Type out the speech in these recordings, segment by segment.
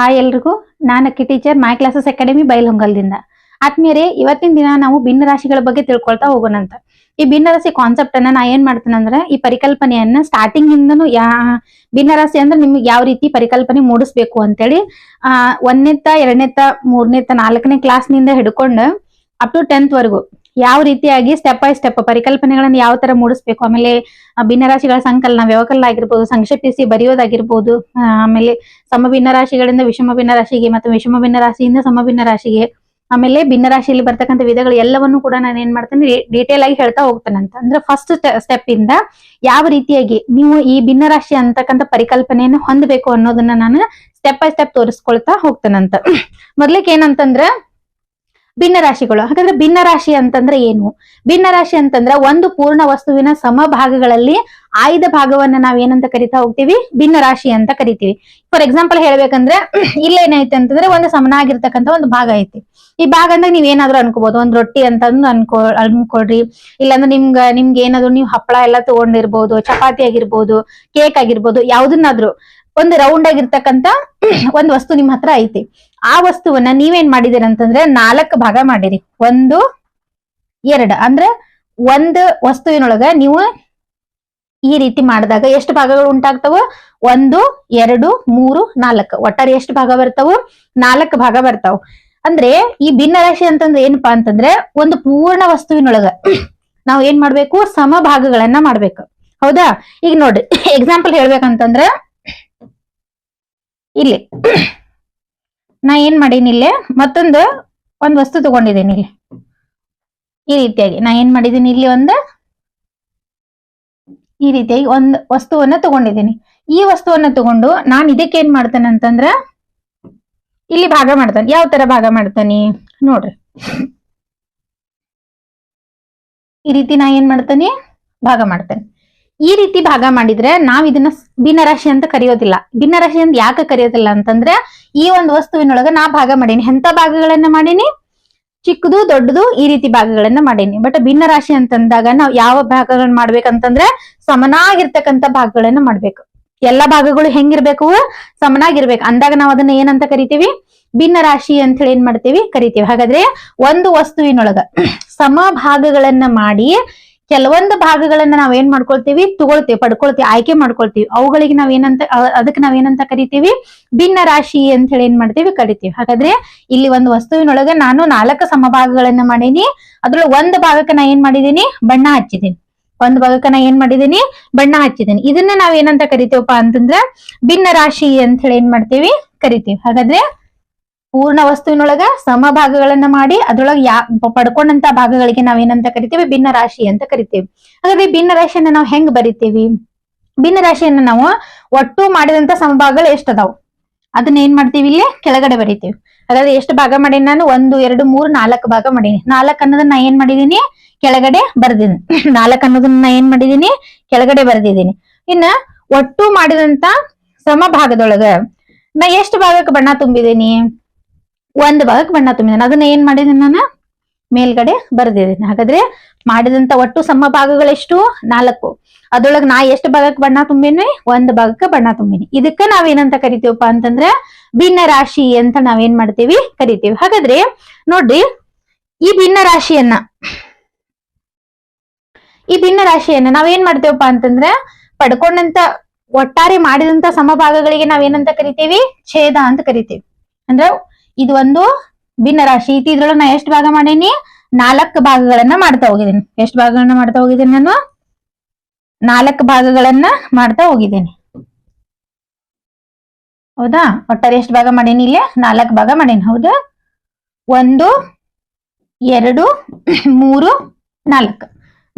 Hi ಎಲ್ರಿಗೂ, ನಾನು ಅಕ್ಕಿ ಟೀಚರ್ ಮೈ ಕ್ಲಾಸಸ್ ಅಕಾಡೆಮಿ ಬೈಲಹೊಂಗಲದಿಂದ. ಆತ್ಮೀಯರೇ, ಇವತ್ತಿನ ದಿನ ನಾವು ಭಿನ್ನ ರಾಶಿಗಳ ಬಗ್ಗೆ ತಿಳ್ಕೊಳ್ತಾ ಹೋಗೋಣಂತ. ಈ ಭಿನ್ನ ರಾಶಿ ಕಾನ್ಸೆಪ್ಟ್ ಅನ್ನ ನಾ ಏನ್ ಮಾಡ್ತೇನೆ ಈ ಪರಿಕಲ್ಪನೆಯನ್ನ ಸ್ಟಾರ್ಟಿಂಗ್ ಇಂದನು ಭಿನ್ನ ರಾಶಿ ಅಂದ್ರೆ ನಿಮ್ಗೆ ಯಾವ ರೀತಿ ಪರಿಕಲ್ಪನೆ ಮೂಡಿಸ್ಬೇಕು ಅಂತೇಳಿ 1ನೇತ್ತ 2ನೇತ್ತ 3ನೇತ್ತ 4ನೇ ಕ್ಲಾಸ್ ನಿಂದ ಹಿಡ್ಕೊಂಡು ಅಪ್ ಟು 10th ವರೆಗೂ ಯಾವ ರೀತಿಯಾಗಿ ಸ್ಟೆಪ್ ಬೈ ಸ್ಟೆಪ್ ಪರಿಕಲ್ಪನೆಗಳನ್ನ ಯಾವ ತರ ಮೂಡಿಸ್ಬೇಕು, ಆಮೇಲೆ ಭಿನ್ನ ರಾಶಿಗಳ ಸಂಕಲನ ವ್ಯವಕಲನ ಆಗಿರ್ಬೋದು, ಸಂಕ್ಷೇಪಿಸಿ ಬರೆಯೋದಾಗಿರ್ಬೋದು, ಆಮೇಲೆ ಸಮಭಿನ್ನ ರಾಶಿಗಳಿಂದ ವಿಷಮ ಭಿನ್ನ ರಾಶಿಗೆ ಮತ್ತು ವಿಷಮ ಭಿನ್ನ ರಾಶಿಯಿಂದ ಸಮಭಿನ್ನ ರಾಶಿಗೆ, ಆಮೇಲೆ ಭಿನ್ನ ರಾಶಿಯಲ್ಲಿ ಬರ್ತಕ್ಕಂಥ ವಿಧಗಳು ಎಲ್ಲವನ್ನು ಕೂಡ ನಾನು ಏನ್ ಮಾಡ್ತೇನೆ ಡೀಟೇಲ್ ಆಗಿ ಹೇಳ್ತಾ ಹೋಗ್ತೇನಂತ. ಅಂದ್ರೆ ಫಸ್ಟ್ ಸ್ಟೆಪ್ ಇಂದ ಯಾವ ರೀತಿಯಾಗಿ ನೀವು ಈ ಭಿನ್ನ ರಾಶಿ ಅಂತಕ್ಕಂಥ ಪರಿಕಲ್ಪನೆಯನ್ನು ಹೊಂದಬೇಕು ಅನ್ನೋದನ್ನ ನಾನು ಸ್ಟೆಪ್ ಬೈ ಸ್ಟೆಪ್ ತೋರಿಸ್ಕೊಳ್ತಾ ಹೋಗ್ತೇನಂತ. ಮೊದ್ಲಿಕ್ಕೆ ಏನಂತಂದ್ರ ಭಿನ್ನ ರಾಶಿಗಳು. ಹಾಗಾದ್ರೆ ಭಿನ್ನ ರಾಶಿ ಅಂತಂದ್ರೆ ಏನು? ಭಿನ್ನ ರಾಶಿ ಅಂತಂದ್ರೆ ಒಂದು ಪೂರ್ಣ ವಸ್ತುವಿನ ಸಮಭಾಗಗಳಲ್ಲಿ ಆಯ್ದ ಭಾಗವನ್ನ ನಾವ್ ಏನಂತ ಕರಿತಾ ಹೋಗ್ತೀವಿ? ಭಿನ್ನ ರಾಶಿ ಅಂತ ಕರಿತೀವಿ. ಫಾರ್ ಎಕ್ಸಾಂಪಲ್ ಹೇಳ್ಬೇಕಂದ್ರೆ ಇಲ್ಲೇನೈತೆ ಅಂತಂದ್ರೆ ಒಂದು ಸಮನಾಗಿರ್ತಕ್ಕಂಥ ಒಂದು ಭಾಗ ಐತಿ. ಈ ಭಾಗ ಅಂದ್ರೆ ನೀವ್ ಏನಾದ್ರು ಅನ್ಕೋಬಹುದು, ಒಂದ್ ರೊಟ್ಟಿ ಅಂತ ಅನ್ಕೊಳ್ರಿ, ಇಲ್ಲಾಂದ್ರೆ ನಿಮ್ಗೆ ಏನಾದ್ರು ನೀವು ಹಪ್ಪಳ ಎಲ್ಲ ತಗೊಂಡಿರ್ಬೋದು, ಚಪಾತಿ ಆಗಿರ್ಬೋದು, ಕೇಕ್ ಆಗಿರ್ಬೋದು, ಯಾವ್ದನ್ನಾದ್ರೂ ಒಂದು ರೌಂಡ್ ಆಗಿರ್ತಕ್ಕಂಥ ಒಂದ್ ವಸ್ತು ನಿಮ್ ಹತ್ರ ಐತಿ. ಆ ವಸ್ತುವನ್ನ ನೀವೇನ್ ಮಾಡಿದಿರ ಅಂತಂದ್ರೆ 4 ಭಾಗ ಮಾಡಿರಿ. 1, 2 ಅಂದ್ರೆ ಒಂದು ವಸ್ತುವಿನೊಳಗ ನೀವು ಈ ರೀತಿ ಮಾಡಿದಾಗ ಎಷ್ಟು ಭಾಗಗಳು ಉಂಟಾಗ್ತಾವ? 1, 2, 3, 4 ಒಟ್ಟಾರೆ ಎಷ್ಟು ಭಾಗ ಬರ್ತಾವು? 4 ಭಾಗ ಬರ್ತಾವ. ಅಂದ್ರೆ ಈ ಭಿನ್ನ ರಾಶಿ ಅಂತಂದ್ರೆ ಏನಪ್ಪಾ ಅಂತಂದ್ರೆ ಒಂದು ಪೂರ್ಣ ವಸ್ತುವಿನೊಳಗ ನಾವ್ ಏನ್ ಮಾಡ್ಬೇಕು? ಸಮಭಾಗಗಳನ್ನ ಮಾಡ್ಬೇಕು. ಹೌದಾ? ಈಗ ನೋಡ್ರಿ, ಎಕ್ಸಾಂಪಲ್ ಹೇಳ್ಬೇಕಂತಂದ್ರ ಇಲ್ಲಿ ನಾ ಏನ್ ಮಾಡೀನಿ, ಇಲ್ಲೇ ಒಂದ್ ವಸ್ತು ತಗೊಂಡಿದ್ದೀನಿ. ಇಲ್ಲಿ ಈ ರೀತಿಯಾಗಿ ನಾ ಏನ್ ಮಾಡಿದೀನಿ, ಇಲ್ಲಿ ಈ ರೀತಿಯಾಗಿ ಒಂದ್ ವಸ್ತುವನ್ನ ತಗೊಂಡಿದ್ದೀನಿ. ಈ ವಸ್ತುವನ್ನ ತಗೊಂಡು ನಾನು ಇದಕ್ಕೆ ಏನ್ ಮಾಡ್ತೇನೆ ಅಂತಂದ್ರ ಇಲ್ಲಿ ಭಾಗ ಮಾಡ್ತಾನೆ. ಯಾವ ತರ ಭಾಗ ಮಾಡ್ತಾನೆ ನೋಡ್ರಿ. ಈ ರೀತಿ ನಾ ಏನ್ ಮಾಡ್ತೇನೆ? ಭಾಗ ಮಾಡ್ತೇನೆ. ಈ ರೀತಿ ಭಾಗ ಮಾಡಿದ್ರೆ ನಾವ್ ಇದನ್ನ ಭಿನ್ನ ರಾಶಿ ಅಂತ ಕರೆಯೋದಿಲ್ಲ. ಭಿನ್ನ ರಾಶಿ ಅಂತ ಯಾಕೆ ಕರೆಯೋದಿಲ್ಲ ಅಂತಂದ್ರೆ ಈ ಒಂದು ವಸ್ತುವಿನೊಳಗ ನಾ ಭಾಗ ಮಾಡೀನಿ. ಎಂತ ಭಾಗಗಳನ್ನ ಮಾಡೀನಿ? ಚಿಕ್ಕದು ದೊಡ್ಡದು ಈ ರೀತಿ ಭಾಗಗಳನ್ನ ಮಾಡೀನಿ. ಬಟ್ ಭಿನ್ನ ರಾಶಿ ಅಂತಂದಾಗ ನಾವ್ ಯಾವ ಭಾಗಗಳನ್ನ ಮಾಡ್ಬೇಕಂತಂದ್ರೆ ಸಮನಾಗಿರ್ತಕ್ಕಂಥ ಭಾಗಗಳನ್ನ ಮಾಡ್ಬೇಕು. ಎಲ್ಲಾ ಭಾಗಗಳು ಹೆಂಗಿರ್ಬೇಕು? ಸಮನಾಗಿರ್ಬೇಕು. ಅಂದಾಗ ನಾವ್ ಅದನ್ನ ಏನಂತ ಕರಿತೀವಿ? ಭಿನ್ನ ರಾಶಿ ಅಂತ ಹೇಳಿ ಏನ್ ಮಾಡ್ತೀವಿ? ಕರಿತೀವಿ. ಹಾಗಾದ್ರೆ ಒಂದು ವಸ್ತುವಿನೊಳಗ ಸಮ ಭಾಗಗಳನ್ನ ಮಾಡಿ ಕೆಲವೊಂದು ಭಾಗಗಳನ್ನ ನಾವ್ ಏನ್ ಮಾಡ್ಕೊಳ್ತೀವಿ? ಪಡ್ಕೊಳ್ತೀವಿ, ಆಯ್ಕೆ ಮಾಡ್ಕೊಳ್ತೀವಿ. ಅವುಗಳಿಗೆ ಅದಕ್ಕೆ ನಾವೇನಂತ ಕರಿತೀವಿ? ಭಿನ್ನ ರಾಶಿ ಅಂತ ಹೇಳಿ ಏನ್ ಮಾಡ್ತೀವಿ? ಕರಿತೀವಿ. ಹಾಗಾದ್ರೆ ಇಲ್ಲಿ ಒಂದು ವಸ್ತುವಿನೊಳಗ ನಾನು 4 ಸಮಭಾಗಗಳನ್ನ ಮಾಡೀನಿ. ಅದ್ರೊಳಗೆ ಒಂದು ಭಾಗಕ್ಕೆ ನಾ ಏನ್ ಮಾಡಿದೀನಿ? ಬಣ್ಣ ಹಚ್ಚಿದೀನಿ. ಒಂದು ಭಾಗಕ್ಕೆ ನಾ ಏನ್ ಮಾಡಿದೀನಿ? ಬಣ್ಣ ಹಚ್ಚಿದೀನಿ. ಇದನ್ನ ನಾವ್ ಏನಂತ ಕರಿತೀವಪ್ಪ ಅಂತಂದ್ರ ಭಿನ್ನ ರಾಶಿ ಅಂತ ಹೇಳಿ ಏನ್ ಮಾಡ್ತೀವಿ? ಕರಿತೀವಿ. ಹಾಗಾದ್ರೆ ಪೂರ್ಣ ವಸ್ತುವಿನೊಳಗ ಸಮಭಾಗಗಳನ್ನ ಮಾಡಿ ಅದ್ರೊಳಗೆ ಪಡ್ಕೊಂಡಂತ ಭಾಗಗಳಿಗೆ ನಾವೇನಂತ ಕರಿತೀವಿ? ಭಿನ್ನ ರಾಶಿ ಅಂತ ಕರಿತೀವಿ. ಹಾಗಾದ್ರೆ ಭಿನ್ನ ರಾಶಿಯನ್ನ ನಾವು ಹೆಂಗ್ ಬರಿತೀವಿ? ಭಿನ್ನ ರಾಶಿಯನ್ನ ನಾವು ಒಟ್ಟು ಮಾಡಿದಂತ ಸಮಭಾಗಗಳು ಎಷ್ಟದಾವ್ ಅದನ್ನ ಏನ್ ಮಾಡ್ತೀವಿ? ಇಲ್ಲಿ ಕೆಳಗಡೆ ಬರಿತೀವಿ. ಹಾಗಾದ್ರೆ ಎಷ್ಟು ಭಾಗ ಮಾಡೀನಿ ನಾನು? 1, 2, 3, 4 ಭಾಗ ಮಾಡೀನಿ. 4 ಅನ್ನೋದನ್ನ ಏನ್ ಮಾಡಿದೀನಿ? ಕೆಳಗಡೆ ಬರ್ದಿದ್ದೀನಿ. 4 ಅನ್ನೋದನ್ನ ಏನ್ ಮಾಡಿದೀನಿ? ಕೆಳಗಡೆ ಬರ್ದಿದ್ದೀನಿ. ಇನ್ನ ಒಟ್ಟು ಮಾಡಿದಂತ ಸಮಭಾಗದೊಳಗ ನಾ ಎಷ್ಟು ಭಾಗಕ್ಕೆ ಬಣ್ಣ ತುಂಬಿದೀನಿ? 1 ಭಾಗಕ್ಕೆ ಬಣ್ಣ ತುಂಬಿದ್ದೀನಿ. ಅದನ್ನ ಏನ್ ಮಾಡಿದೀನಿ? ನಾನು ಮೇಲ್ಗಡೆ ಬರ್ದಿದ್ದೀನಿ. ಹಾಗಾದ್ರೆ ಮಾಡಿದಂತ ಒಟ್ಟು ಸಮಭಾಗಗಳೆಷ್ಟು? 4. ಅದ್ರೊಳಗೆ ನಾ ಎಷ್ಟು ಭಾಗಕ್ಕೆ ಬಣ್ಣ ತುಂಬಿನಿ? 1 ಭಾಗಕ್ಕೆ ಬಣ್ಣ ತುಂಬಿನಿ. ಇದಕ್ಕ ನಾವೇನಂತ ಕರಿತೀವಪ್ಪ ಅಂತಂದ್ರೆ ಭಿನ್ನ ರಾಶಿ ಅಂತ ನಾವೇನ್ ಮಾಡ್ತೀವಿ? ಕರಿತೀವಿ. ಹಾಗಾದ್ರೆ ನೋಡ್ರಿ, ಈ ಭಿನ್ನ ರಾಶಿಯನ್ನ ನಾವೇನ್ ಮಾಡ್ತೇವಪ್ಪ ಅಂತಂದ್ರೆ ಪಡ್ಕೊಂಡಂತ ಒಟ್ಟಾರೆ ಮಾಡಿದಂತ ಸಮಭಾಗಗಳಿಗೆ ನಾವೇನಂತ ಕರಿತೀವಿ? ಛೇದ ಅಂತ ಕರಿತೀವಿ. ಅಂದ್ರೆ ಇದು ಒಂದು ಭಿನ್ನ ರಾಶಿ ಐತಿ. ಇದ್ರೊಳಗೆ ನಾ ಎಷ್ಟು ಭಾಗ ಮಾಡೀನಿ? 4 ಭಾಗಗಳನ್ನ ಮಾಡ್ತಾ ಹೋಗಿದ್ದೀನಿ. ಎಷ್ಟು ಭಾಗಗಳನ್ನ ಮಾಡ್ತಾ ಹೋಗಿದ್ದೀನಿ ನಾನು? 4 ಭಾಗಗಳನ್ನ ಮಾಡ್ತಾ ಹೋಗಿದ್ದೀನಿ. ಹೌದಾ? ಒಟ್ಟಾರೆ ಎಷ್ಟು ಭಾಗ ಮಾಡೀನಿ? ಇಲ್ಲೇ 4 ಭಾಗ ಮಾಡೀನಿ. ಹೌದಾ? 1, 2, 3,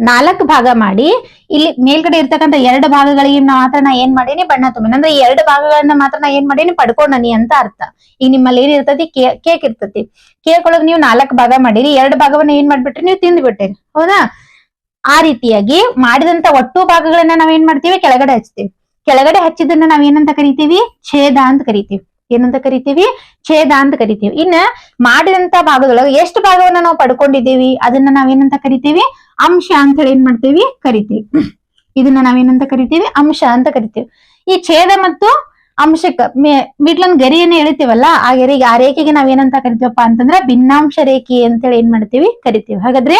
4 ಭಾಗ ಮಾಡಿ ಇಲ್ಲಿ ಮೇಲ್ಗಡೆ ಇರ್ತಕ್ಕಂಥ 2 ಭಾಗಗಳಿಗೆ ಮಾತ್ರ ನಾ ಏನ್ ಮಾಡೀನಿ? ಬಣ್ಣ ತುಂಬಿನಿ. ಅಂದ್ರೆ 2 ಭಾಗಗಳನ್ನ ಮಾತ್ರ ನಾ ಏನ್ ಮಾಡೀನಿ? ಪಡ್ಕೊಂಡನಿ ಅಂತ ಅರ್ಥ. ಈಗ ನಿಮ್ಮಲ್ಲಿ ಏನ್ ಇರ್ತತಿ? ಕೇಕ್ ಇರ್ತತಿ. ಕೇಕ್ ಒಳಗ್ ನೀವು 4 ಭಾಗ ಮಾಡಿರಿ, 2 ಭಾಗವನ್ನ ಏನ್ ಮಾಡ್ಬಿಟ್ರಿ? ನೀವು ತಿಂದ್ಬಿಟ್ಟಿರಿ. ಹೌದಾ? ಆ ರೀತಿಯಾಗಿ ಮಾಡಿದಂತ ಒಟ್ಟು ಭಾಗಗಳನ್ನ ನಾವೇನ್ ಮಾಡ್ತೀವಿ? ಕೆಳಗಡೆ ಹಚ್ತೀವಿ. ಕೆಳಗಡೆ ಹಚ್ಚಿದನ್ನ ನಾವೇನಂತ ಕರಿತೀವಿ? ಛೇದ ಅಂತ ಕರಿತೀವಿ. ಏನಂತ ಕರಿತೀವಿ? ಛೇದ ಅಂತ ಕರಿತೀವಿ. ಇನ್ನ ಮಾಡಿದಂತ ಭಾಗದೊಳಗೆ ಎಷ್ಟು ಭಾಗವನ್ನ ನಾವು ಪಡ್ಕೊಂಡಿದ್ದೀವಿ ಅದನ್ನ ನಾವೇನಂತ ಕರಿತೀವಿ? ಅಂಶ ಅಂತ ಹೇಳಿ ಏನ್ ಮಾಡ್ತೀವಿ? ಕರಿತೀವಿ. ಇದನ್ನ ನಾವೇನಂತ ಕರಿತೀವಿ? ಅಂಶ ಅಂತ ಕರಿತೀವಿ. ಈ ಛೇದ ಮತ್ತು ಅಂಶಕ್ಕ ಮಿಡ್ಲನ್ ಗೆರೆಯನ್ನ ಎಳಿತೀವಲ್ಲ ಆ ಗೆರೆಗೆ ಆ ರೇಖೆಗೆ ನಾವ್ ಏನಂತ ಕರಿತೀವಪ್ಪ ಅಂತಂದ್ರೆ ಭಿನ್ನಾಂಶ ರೇಖೆ ಅಂತೇಳಿ ಏನ್ ಮಾಡ್ತೀವಿ ಕರಿತೀವಿ. ಹಾಗಾದ್ರೆ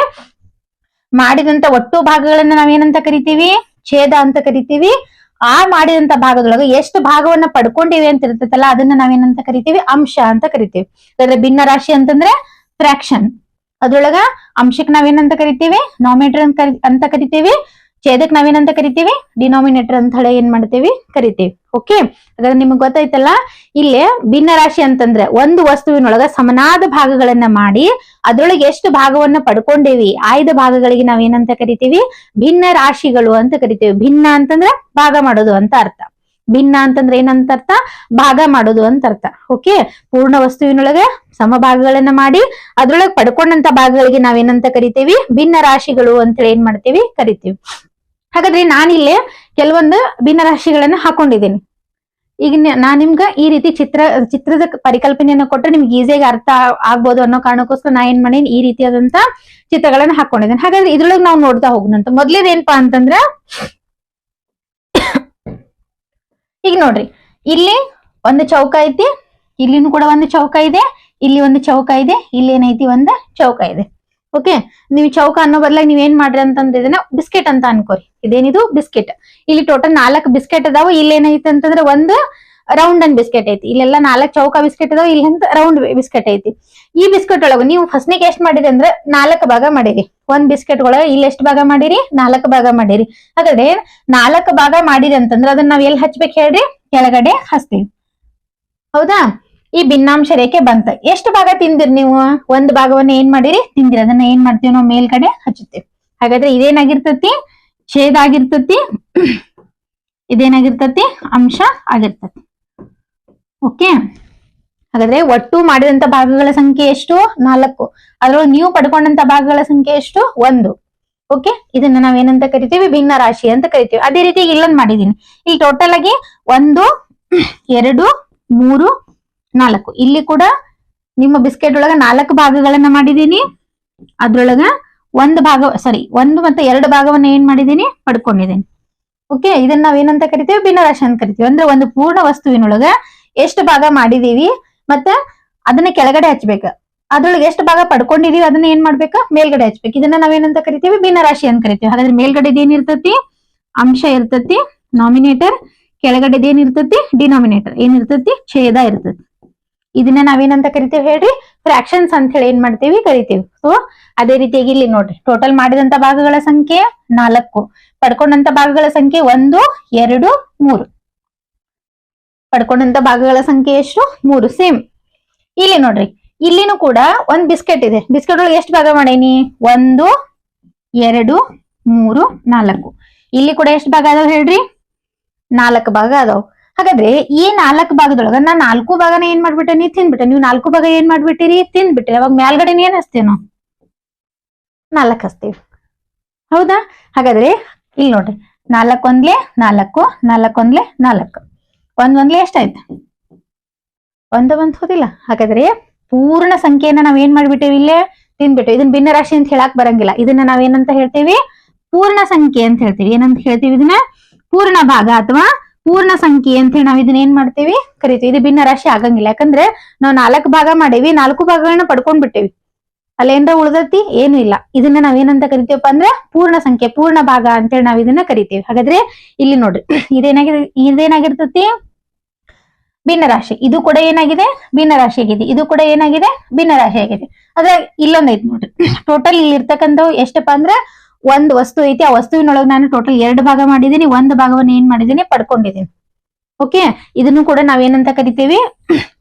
ಮಾಡಿದಂತ ಒಟ್ಟು ಭಾಗಗಳನ್ನ ನಾವೇನಂತ ಕರಿತೀವಿ ಛೇದ ಅಂತ ಕರಿತೀವಿ. ಆ ಮಾಡಿದಂತ ಭಾಗದೊಳಗೆ ಎಷ್ಟು ಭಾಗವನ್ನ ಪಡ್ಕೊಂಡಿವಿ ಅಂತ ಇರ್ತೈತಲ್ಲ ಅದನ್ನ ನಾವೇನಂತ ಕರಿತೀವಿ ಅಂಶ ಅಂತ ಕರಿತೀವಿ. ಅದ್ರ ಭಿನ್ನ ರಾಶಿ ಅಂತಂದ್ರೆ ಫ್ರಾಕ್ಷನ್. ಅದ್ರೊಳಗ ಅಂಶಕ್ ನಾವೇನಂತ ಕರಿತೀವಿ ನಾಮಿನೇಟರ್ ಅಂತ ಕರಿತೀವಿ. ಛೇದಕ್ ನಾವೇನಂತ ಕರಿತೀವಿ ಡಿನಾಮಿನೇಟರ್ ಅಂತ ಹೇಳಿ ಏನ್ ಮಾಡ್ತೀವಿ ಕರಿತೀವಿ. ಓಕೆ, ಹಾಗಾದ್ರೆ ನಿಮ್ಗೆ ಗೊತ್ತಾಯ್ತಲ್ಲ, ಇಲ್ಲಿ ಭಿನ್ನ ರಾಶಿ ಅಂತಂದ್ರೆ ಒಂದು ವಸ್ತುವಿನೊಳಗ ಸಮನಾದ ಭಾಗಗಳನ್ನ ಮಾಡಿ ಅದ್ರೊಳಗೆ ಎಷ್ಟು ಭಾಗವನ್ನ ಪಡ್ಕೊಂಡೇವಿ ಆಯ್ದ ಭಾಗಗಳಿಗೆ ನಾವೇನಂತ ಕರಿತೀವಿ ಭಿನ್ನ ರಾಶಿಗಳು ಅಂತ ಕರಿತೀವಿ. ಭಿನ್ನ ಅಂತಂದ್ರೆ ಭಾಗ ಮಾಡೋದು ಅಂತ ಅರ್ಥ. ಭಿನ್ನ ಅಂತಂದ್ರೆ ಏನಂತ ಅರ್ಥ ಭಾಗ ಮಾಡೋದು ಅಂತ ಅರ್ಥ. ಓಕೆ, ಪೂರ್ಣ ವಸ್ತುವಿನೊಳಗೆ ಸಮಭಾಗಗಳನ್ನ ಮಾಡಿ ಅದ್ರೊಳಗೆ ಪಡ್ಕೊಂಡಂತ ಭಾಗಗಳಿಗೆ ನಾವೇನಂತ ಕರಿತೀವಿ ಭಿನ್ನ ರಾಶಿಗಳು ಅಂತ ಹೇಳಿ ಏನ್ ಮಾಡ್ತೀವಿ ಕರಿತೀವಿ. ಹಾಗಾದ್ರೆ ನಾನಿಲ್ಲಿ ಕೆಲವೊಂದು ಭಿನ್ನ ರಾಶಿಗಳನ್ನ ಹಾಕೊಂಡಿದ್ದೀನಿ. ಈಗ ನಾನ್ ನಿಮ್ಗ ಈ ರೀತಿ ಚಿತ್ರದ ಪರಿಕಲ್ಪನೆಯನ್ನ ಕೊಟ್ರೆ ನಿಮ್ಗೆ ಈಸಿಯಾಗಿ ಅರ್ಥ ಆಗ್ಬೋದು ಅನ್ನೋ ಕಾರಣಕ್ಕೋಸ್ಕರ ನಾ ಏನ್ ಮಾಡೀನಿ ಈ ರೀತಿಯಾದಂತ ಚಿತ್ರಗಳನ್ನ ಹಾಕೊಂಡಿದ್ದೀನಿ. ಹಾಗಾದ್ರೆ ಇದ್ರೊಳಗೆ ನಾವು ನೋಡ್ತಾ ಹೋಗೋಣಂತ. ಮೊದ್ಲೇದೇನಪ್ಪಾ ಅಂತಂದ್ರ ಈಗ ನೋಡ್ರಿ, ಇಲ್ಲಿ ಒಂದು ಚೌಕ ಐತಿ, ಇಲ್ಲಿನೂ ಕೂಡ ಒಂದು ಚೌಕ ಇದೆ, ಇಲ್ಲಿ ಒಂದು ಚೌಕ ಇದೆ, ಇಲ್ಲಿ ಏನೈತಿ ಒಂದು ಚೌಕ ಇದೆ. ಓಕೆ, ನೀವು ಚೌಕ ಅನ್ನೋ ಬದಲಾಗಿ ನೀವ್ ಏನ್ ಮಾಡ್ರಿ ಅಂತಂದ್ರೆ ಇದನ್ನ ಬಿಸ್ಕೆಟ್ ಅಂತ ಅನ್ಕೋರಿ. ಇದೇನಿದು ಬಿಸ್ಕೆಟ್. ಇಲ್ಲಿ ಟೋಟಲ್ 4 ಬಿಸ್ಕೆಟ್ ಅದಾವ. ಇಲ್ಲಿ ಏನೈತಿ ಅಂತಂದ್ರೆ ಒಂದು ರೌಂಡ್ ಅಂಡ್ ಬಿಸ್ಕೆಟ್ ಐತಿ. ಇಲ್ಲೆಲ್ಲ 4 ಚೌಕ ಬಿಸ್ಕೆಟ್ ಅದಾವ, ಇಲ್ಲಿ ರೌಂಡ್ ಬಿಸ್ಕೆಟ್ ಐತಿ. ಈ ಬಿಸ್ಕೆಟ್ ಒಳಗ ನೀವು ಫಸ್ಟ್ನಿಗೆ ಎಷ್ಟ್ ಮಾಡಿರಿ ಅಂದ್ರೆ 4 ಭಾಗ ಮಾಡಿರಿ. ಒಂದ್ ಬಿಸ್ಕೆಟ್ ಒಳಗ ಇಲ್ಲಿ ಎಷ್ಟು ಭಾಗ ಮಾಡಿರಿ 4 ಭಾಗ ಮಾಡಿರಿ. ಹಾಗಾದ್ರೆ 4 ಭಾಗ ಮಾಡಿರಿ ಅಂತಂದ್ರೆ ಅದನ್ನ ನಾವ್ ಎಲ್ಲಿ ಹಚ್ಬೇಕು ಹೇಳ್ರಿ ಕೆಳಗಡೆ ಹಚ್ತೀವಿ. ಹೌದಾ, ಈ ಭಿನ್ನಾಂಶ ರೇಖೆ ಬಂತ. ಎಷ್ಟು ಭಾಗ ತಿಂದಿರಿ ನೀವು? ಒಂದ್ ಭಾಗವನ್ನ ಏನ್ ಮಾಡಿರಿ ತಿಂದಿರಿ. ಅದನ್ನ ಏನ್ ಮಾಡ್ತೀವಿ ನಾವು ಮೇಲ್ಗಡೆ ಹಚ್ಚುತ್ತೇವೆ. ಹಾಗಾದ್ರೆ ಇದೇನಾಗಿರ್ತತಿ ಛೇದ ಆಗಿರ್ತತಿ, ಇದೇನಾಗಿರ್ತತಿ ಅಂಶ ಆಗಿರ್ತತಿ. ಓಕೆ, ಹಾಗಾದ್ರೆ ಒಟ್ಟು ಮಾಡಿದಂತ ಭಾಗಗಳ ಸಂಖ್ಯೆ ಎಷ್ಟು 4. ಅದ್ರೊಳಗೆ ನೀವು ಪಡ್ಕೊಂಡಂತ ಭಾಗಗಳ ಸಂಖ್ಯೆ ಎಷ್ಟು 1. ಓಕೆ, ಇದನ್ನ ನಾವೇನಂತ ಕರಿತೀವಿ ಭಿನ್ನ ರಾಶಿ ಅಂತ ಕರಿತೀವಿ. ಅದೇ ರೀತಿ ಇಲ್ಲೊಂದ್ ಮಾಡಿದೀನಿ. ಇಲ್ಲಿ ಟೋಟಲ್ ಆಗಿ 1 2 3 4. ಇಲ್ಲಿ ಕೂಡ ನಿಮ್ಮ ಬಿಸ್ಕೆಟ್ ಒಳಗ 4 ಭಾಗಗಳನ್ನ ಮಾಡಿದೀನಿ. ಅದ್ರೊಳಗ 1 ಮತ್ತು 2 ಭಾಗವನ್ನ ಏನ್ ಮಾಡಿದೀನಿ ಪಡ್ಕೊಂಡಿದ್ದೀನಿ. ಓಕೆ, ಇದನ್ನ ನಾವೇನಂತ ಕರಿತೀವಿ ಭಿನ್ನ ರಾಶಿ ಅಂತ ಕರಿತೀವಿ. ಅಂದ್ರೆ ಒಂದು ಪೂರ್ಣ ವಸ್ತುವಿನೊಳಗ ಎಷ್ಟು ಭಾಗ ಮಾಡಿದೀವಿ ಮತ್ತೆ ಅದನ್ನ ಕೆಳಗಡೆ ಹಚ್ಬೇಕು. ಅದ್ರೊಳಗೆ ಎಷ್ಟು ಭಾಗ ಪಡ್ಕೊಂಡಿದೀವಿ ಅದನ್ನ ಏನ್ ಮಾಡ್ಬೇಕು ಮೇಲ್ಗಡೆ ಹಚ್ಬೇಕು. ಇದನ್ನ ನಾವೇನಂತ ಕರಿತೀವಿ ಭಿನ್ನ ರಾಶಿ ಅಂತ ಕರಿತೀವಿ. ಹಾಗಾದ್ರೆ ಮೇಲ್ಗಡೆದ ಏನಿರ್ತತಿ ಅಂಶ ಇರ್ತತಿ ನಾಮಿನೇಟರ್, ಕೆಳಗಡೆದ ಏನಿರ್ತತಿ ಡಿನಾಮಿನೇಟರ್ ಏನಿರ್ತತಿ ಛೇದ ಇರ್ತತಿ. ಇದನ್ನ ನಾವೇನಂತ ಕರಿತೀವಿ ಹೇಳ್ರಿ ಫ್ರಾಕ್ಷನ್ಸ್ ಅಂತ ಹೇಳಿ ಏನ್ ಮಾಡ್ತೀವಿ ಕರಿತೀವಿ. ಸೊ ಅದೇ ರೀತಿಯಾಗಿ ಇಲ್ಲಿ ನೋಡ್ರಿ, ಟೋಟಲ್ ಮಾಡಿದಂತ ಭಾಗಗಳ ಸಂಖ್ಯೆ 4, ಪಡ್ಕೊಂಡಂತ ಭಾಗಗಳ ಸಂಖ್ಯೆ 1 2 3. ಪಡ್ಕೊಂಡಂತ ಭಾಗಗಳ ಸಂಖ್ಯೆ ಎಷ್ಟು 3. ಸೇಮ್ ಇಲ್ಲಿ ನೋಡ್ರಿ, ಇಲ್ಲಿನೂ ಕೂಡ ಒಂದ್ ಬಿಸ್ಕೆಟ್ ಇದೆ. ಬಿಸ್ಕೆಟ್ ಒಳಗೆ ಎಷ್ಟು ಭಾಗ ಮಾಡೀನಿ 1 2 3 4. ಇಲ್ಲಿ ಕೂಡ ಎಷ್ಟು ಭಾಗ ಅದಾವ ಹೇಳ್ರಿ 4 ಭಾಗ ಅದಾವ. ಹಾಗಾದ್ರೆ ಈ 4 ಭಾಗದೊಳಗ ನಾ 4 ಭಾಗನ ಏನ್ ಮಾಡ್ಬಿಟ್ಟೆ ತಿಂದ್ಬಿಟ್ಟೆ. ನೀವು 4 ಭಾಗ ಏನ್ ಮಾಡ್ಬಿಟ್ಟಿರಿ ತಿಂದ್ಬಿಟ್ರಿ. ಅವಾಗ ಮ್ಯಾಲ್ಗಡೆ ಏನ್ ಹಚ್ತೀವಿ ನಾವು 4 ಹಚ್ತೀವಿ. ಹೌದಾ, ಹಾಗಾದ್ರೆ ಇಲ್ಲಿ ನೋಡ್ರಿ 4 1 4 4 1 4 1 1 ಎಷ್ಟಾಯ್ತು 1 ಬಂತ ಹೋದಿಲ್ಲ. ಹಾಗಾದ್ರೆ ಪೂರ್ಣ ಸಂಖ್ಯೆಯನ್ನ ನಾವ್ ಏನ್ ಮಾಡ್ಬಿಟ್ಟೇವಿ ಇಲ್ಲೇ ತಿಂದ್ಬಿಟ್ಟೇವಿ. ಇದನ್ನ ಭಿನ್ನ ರಾಶಿ ಅಂತ ಹೇಳಕ್ ಬರಂಗಿಲ್ಲ. ಇದನ್ನ ನಾವೇನಂತ ಹೇಳ್ತೀವಿ ಪೂರ್ಣ ಸಂಖ್ಯೆ ಅಂತ ಹೇಳ್ತೀವಿ. ಏನಂತ ಹೇಳ್ತೀವಿ ಇದನ್ನ ಪೂರ್ಣ ಭಾಗ ಅಥವಾ ಪೂರ್ಣ ಸಂಖ್ಯೆ ಅಂತ ಹೇಳಿ ನಾವ್ ಇದನ್ನ ಏನ್ ಮಾಡ್ತೀವಿ ಕರಿತೀವಿ. ಇದು ಭಿನ್ನ ರಾಶಿ ಆಗಂಗಿಲ್ಲ. ಯಾಕಂದ್ರೆ ನಾವು 4 ಭಾಗ ಮಾಡೇವಿ, 4 ಭಾಗಗಳನ್ನ ಪಡ್ಕೊಂಡ್ ಬಿಟ್ಟೇವಿ. ಅಲ್ಲೇನ್ರ ಉಳ್ದತಿ ಏನು ಇಲ್ಲ. ಇದನ್ನ ನಾವೇನಂತ ಕರಿತೀವಪ್ಪ ಅಂದ್ರೆ ಪೂರ್ಣ ಸಂಖ್ಯೆ ಪೂರ್ಣ ಭಾಗ ಅಂತೇಳಿ ನಾವ್ ಇದನ್ನ ಕರಿತೀವಿ. ಹಾಗಾದ್ರೆ ಇಲ್ಲಿ ನೋಡ್ರಿ ಇದೇನಾಗಿರ್ತತಿ ಭಿನ್ನ ರಾಶಿ. ಇದು ಕೂಡ ಏನಾಗಿದೆ ಭಿನ್ನ ರಾಶಿ ಆಗಿದೆ. ಇದು ಕೂಡ ಏನಾಗಿದೆ ಭಿನ್ನ ರಾಶಿ ಆಗಿದೆ. ಅದ್ರ ಇಲ್ಲೊಂದೈತಿ ನೋಡ್ರಿ, ಟೋಟಲ್ ಇಲ್ಲಿ ಇರ್ತಕ್ಕಂಥವು ಎಷ್ಟಪ್ಪ ಅಂದ್ರೆ ಒಂದ್ ವಸ್ತು ಐತಿ. ಆ ವಸ್ತುವಿನೊಳಗೆ ನಾನು ಟೋಟಲ್ 2 ಭಾಗ ಮಾಡಿದೀನಿ, 1 ಭಾಗವನ್ನ ಏನ್ ಮಾಡಿದೀನಿ ಪಡ್ಕೊಂಡಿದ್ದೀನಿ. ಓಕೆ, ಇದನ್ನು ಕೂಡ ನಾವೇನಂತ ಕರಿತೀವಿ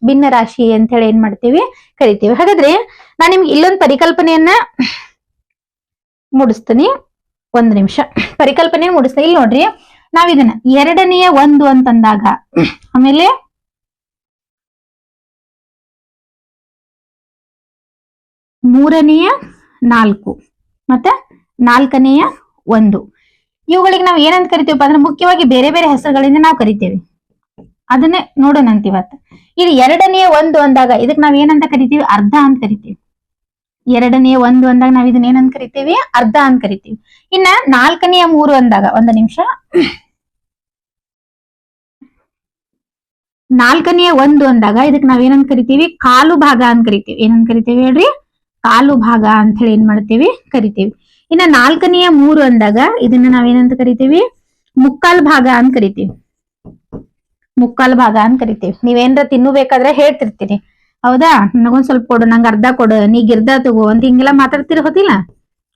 ಭಿನ್ನ ರಾಶಿ ಅಂತ ಹೇಳಿ ಏನ್ ಮಾಡ್ತೀವಿ ಕರಿತೀವಿ. ಹಾಗಾದ್ರೆ ನಾನ್ ನಿಮ್ಗೆ ಇಲ್ಲೊಂದು ಪರಿಕಲ್ಪನೆಯನ್ನ ಮೂಡಿಸ್ತೀನಿ. 1 ನಿಮಿಷ ಪರಿಕಲ್ಪನೆ ಮೂಡಿಸ್ತೀನಿ. ಇಲ್ಲಿ ನೋಡ್ರಿ, ನಾವ್ ಇದನ್ನ 2ನೇ 1 ಅಂತಂದಾಗ, ಆಮೇಲೆ 3ನೇ 4 ಮತ್ತೆ 4ನೇ 1 ಇವುಗಳಿಗೆ ನಾವ್ ಏನಂತ ಕರಿತೀವಪ್ಪ ಅಂದ್ರೆ ಮುಖ್ಯವಾಗಿ ಬೇರೆ ಬೇರೆ ಹೆಸರುಗಳಿಂದ ನಾವು ಕರಿತೇವೆ. ಅದನ್ನೇ ನೋಡೋಣ ಅಂತ ಇವತ್ತು. ಇದು 2ನೇ 1 ಅಂದಾಗ ಇದಕ್ ನಾವ್ ಏನಂತ ಕರಿತೀವಿ ಅರ್ಧ ಅಂತ ಕರಿತೀವಿ. 2ನೇ 1 ಅಂದಾಗ ನಾವ್ ಇದನ್ನ ಏನಂತ ಕರಿತೀವಿ ಅರ್ಧ ಅಂತ ಕರಿತೀವಿ. ಇನ್ನ 4ನೇ 3 ಅಂದಾಗ 1 ನಿಮಿಷ ನಾಲ್ಕನೆಯ ಒಂದು ಅಂದಾಗ ಇದಕ್ ನಾವೇನಂತ ಕರಿತೀವಿ, ಕಾಲು ಭಾಗ ಅಂತ ಕರಿತೀವಿ. ಏನಂತ ಕರಿತೀವಿ ಹೇಳ್ರಿ, ಕಾಲು ಭಾಗ ಅಂತ ಹೇಳಿ ಏನ್ ಮಾಡ್ತೀವಿ, ಕರಿತೀವಿ. ಇನ್ನ ನಾಲ್ಕನೆಯ ಮೂರು ಅಂದಾಗ ಇದನ್ನ ನಾವೇನಂತ ಕರಿತೀವಿ, ಮುಕ್ಕಾಲ್ ಭಾಗ ಅಂತ ಕರಿತೀವಿ. ಮುಕ್ಕಾಲ್ ಭಾಗ ಅಂತ ಕರಿತೀವಿ. ನೀವೇನ್ರ ತಿನ್ನಬೇಕಾದ್ರೆ ಹೇಳ್ತಿರ್ತೀರಿ, ಹೌದಾ, ನನಗೊಂದ್ ಸ್ವಲ್ಪ ಕೊಡು, ನಂಗೆ ಅರ್ಧ ಕೊಡು, ನೀ ಗಿರ್ದ ತಗೋ ಅಂತ ಹಿಂಗೆಲ್ಲ ಮಾತಾಡ್ತಿರೋದಿಲ್ಲ.